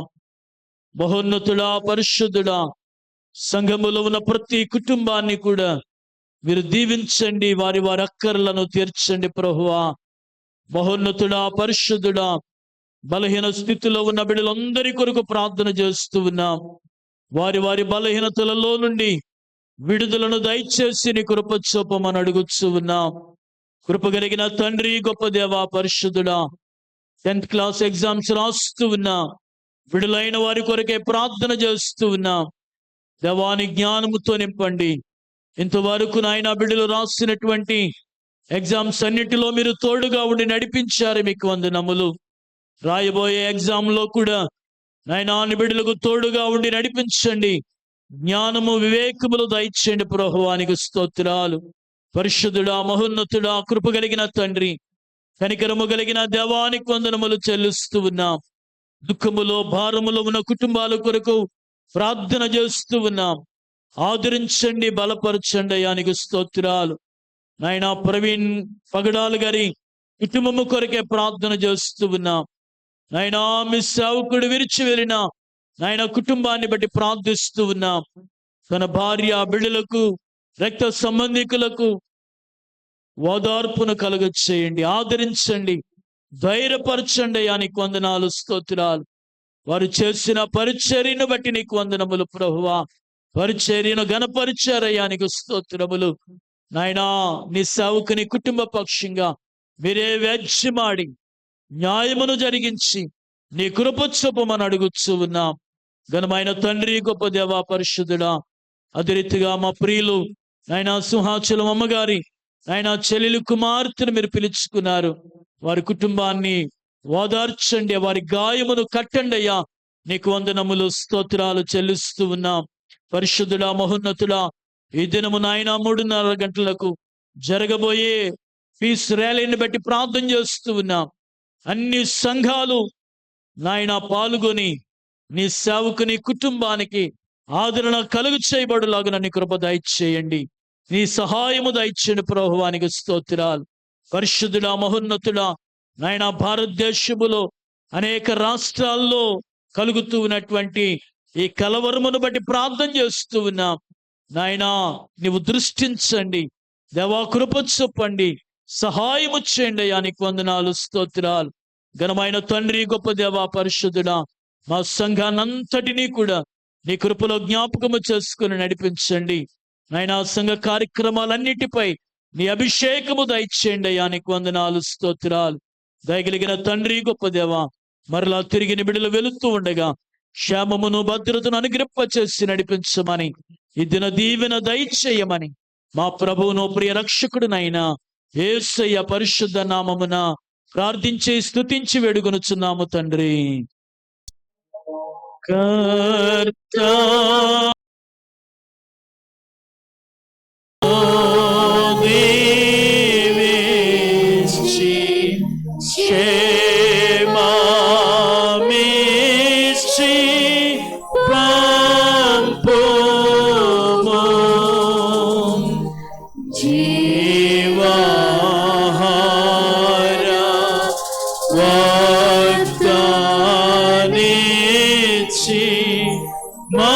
మహోన్నతుడా, పరిశుద్ధుడా, సంఘములో ఉన్న ప్రతి కుటుంబాన్ని కూడా మీరు దీవించండి. వారి అక్కర్లను తీర్చండి ప్రభువా. మహోన్నతుడా, పరిశుద్ధుడా, బలహీన స్థితిలో ఉన్న బిడ్డలందరి కొరకు ప్రార్థన చేస్తూ ఉన్నాం. వారి బలహీనతలలో నుండి విడుదలను దయచేసి నీ కృప చూపమని అడుగుచూ ఉన్నాం. కృప కలిగిన తండ్రి, గొప్ప దేవా, పరిశుద్ధుడా, 10th క్లాస్ ఎగ్జామ్స్ రాస్తూ ఉన్నా విడుదలైన వారి కొరకే ప్రార్థన చేస్తూ ఉన్నాం. దేవాని జ్ఞానముతో నింపండి. ఇంతవరకు నాయన బిడ్డలు రాసినటువంటి ఎగ్జామ్స్ అన్నిటిలో మీరు తోడుగా ఉండి నడిపించారు. మీకు వందనములు. రాయబోయే ఎగ్జామ్లో కూడా నాయనా నీ బిడ్డలకు తోడుగా ఉండి నడిపించండి. జ్ఞానము వివేకములు దయచేయండి ప్రభువానికి స్తోత్రాలు. పరిశుద్ధుడా, మహోన్నతుడా, కృప కలిగిన తండ్రి, కనికరము కలిగిన దేవానికి వందనములు చెల్లిస్తూ ఉన్నాం. దుఃఖములో భారములో ఉన్న కుటుంబాల కొరకు ప్రార్థన చేస్తూ ఉన్నాం. ఆదరించండి, బలపరచండి అయానికి స్తోత్రాలు. నాయనా ప్రవీణ్ పగడాలు గారి కుటుంబము కొరకే ప్రార్థన చేస్తూ ఉన్నాం. నాయనా మీ సేవకుడు విరిచి వెళ్ళిన నాయన కుటుంబాన్ని బట్టి ప్రార్థిస్తూ ఉన్నాం. తన భార్య బిడ్డలకు రక్త సంబంధికులకు ఓదార్పును కలుగచేయండి. ఆదరించండి, ధైర్యపరచండి అయ్యా. నీకు వందనాలు, స్తోత్రాలు. వారు చేసిన పరిచర్యను బట్టి నీకు వందనములు ప్రభువా. పరిచర్యను ఘనపరిచారయ్యా, నీకు స్తోత్రములు. నాయనా నీ సేవకుని కుటుంబ పక్షంగా మీరే వ్యాజ్యమాడి న్యాయమును జరిగించి నీ కృప చూపమని అడుగుచూ ఉన్నాం. ఘనమైన తండ్రి, గొప్ప దేవా, పరిశుద్ధుడా, అదే రీతిగా మా ప్రియులు నాయనా సింహాచలం అమ్మగారి నాయనా చెల్లెలు కుమార్తెను మీరు పిలుచుకున్నారు. వారి కుటుంబాన్ని ఓదార్చండి, వారి గాయమును కట్టండి అయ్యా. నీకు వందనములు, స్తోత్రాలు చెల్లిస్తూ ఉన్నాం. పరిశుద్ధుడా, మహోన్నతుడా, ఈ దినము నాయనా 3:30 గంటలకు జరగబోయే పీస్ ర్యాలీని బట్టి ప్రార్థన చేస్తూ ఉన్నాం. అన్ని సంఘాలు నాయనా పాల్గొని నీ సేవకుని కుటుంబానికి ఆదరణ కలుగు చేయబడులాగా నీ కృప దయచేయండి. నీ సహాయము దయచేయండి ప్రభువానికి స్తోత్రాలు. పరిశుద్ధుడా, మహోన్నతుడా, నాయనా భారతదేశములో అనేక రాష్ట్రాల్లో కలుగుతూ ఉన్నటువంటి ఈ కలవరమును బట్టి ప్రార్థన చేస్తూ ఉన్నాం. నాయనా నీవు దృష్టించండి, దేవా కృప చూపండి, సహాయము చేయండి అయ్యా. నీకు వందనాలు, స్తోత్రాలు. ఘనమైన తండ్రి, గొప్ప దేవా, పరిశుద్ధుడా, మా సంఘానంతటినీ కూడా నీ కృపలో జ్ఞాపకము చేసుకుని నడిపించండి. నాయనా సంఘ కార్యక్రమాలన్నిటిపై నీ అభిషేకము దయచేయండి అయ్యా. నీకు వందనాలు, స్తోత్రాలు. దయగలిగిన తండ్రి, గొప్ప దేవా, మరలా తిరిగి బిడ్డలు వెళుతూ ఉండగా క్షేమమును భద్రతను అనుగ్రహింప చేసి నడిపించమని, ఈ దిన దీవెన దయచేయమని మా ప్రభువును ప్రియ రక్షకుడునైనా యేసయ్య పరిశుద్ధ నామమున ప్రార్థించి స్తుతించి వేడుకొనుచున్నాము తండ్రి. కర్తా మా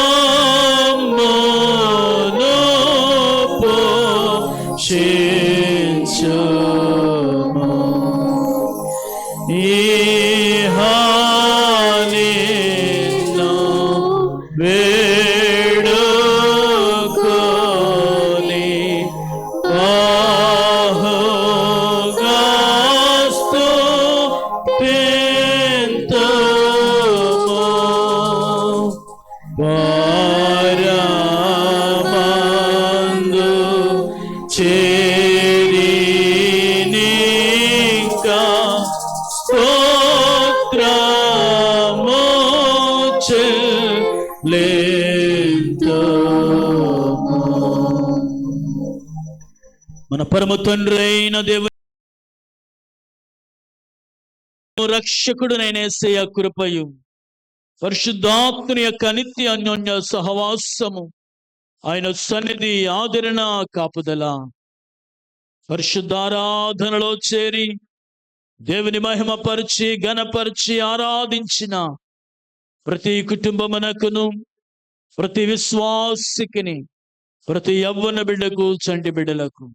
మన పరమ తండ్రి అయిన దేవుని రక్షకుడునైన యేసయ్య కృపయు పరిశుద్ధాత్మని యొక్క నిత్య అన్యోన్య సహవాసము ఆయన సన్నిధి ఆదరణ కాపుదల పరిశుద్ధారాధనలో చేరి దేవుని మహిమపరిచి ఘనపరిచి ఆరాధించిన ప్రతి కుటుంబమునకును ప్రతి విశ్వాసికిని ప్రతి యవ్వన బిడ్డకు చంటి బిడ్డలకు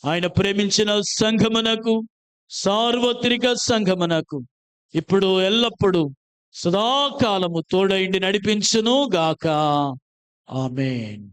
ఆయన ప్రేమించిన సంఘమునకు సార్వత్రిక సంఘమునకు ఇప్పుడు ఎల్లప్పుడూ సదాకాలము తోడైండి నడిపించును గాక. ఆమేన్.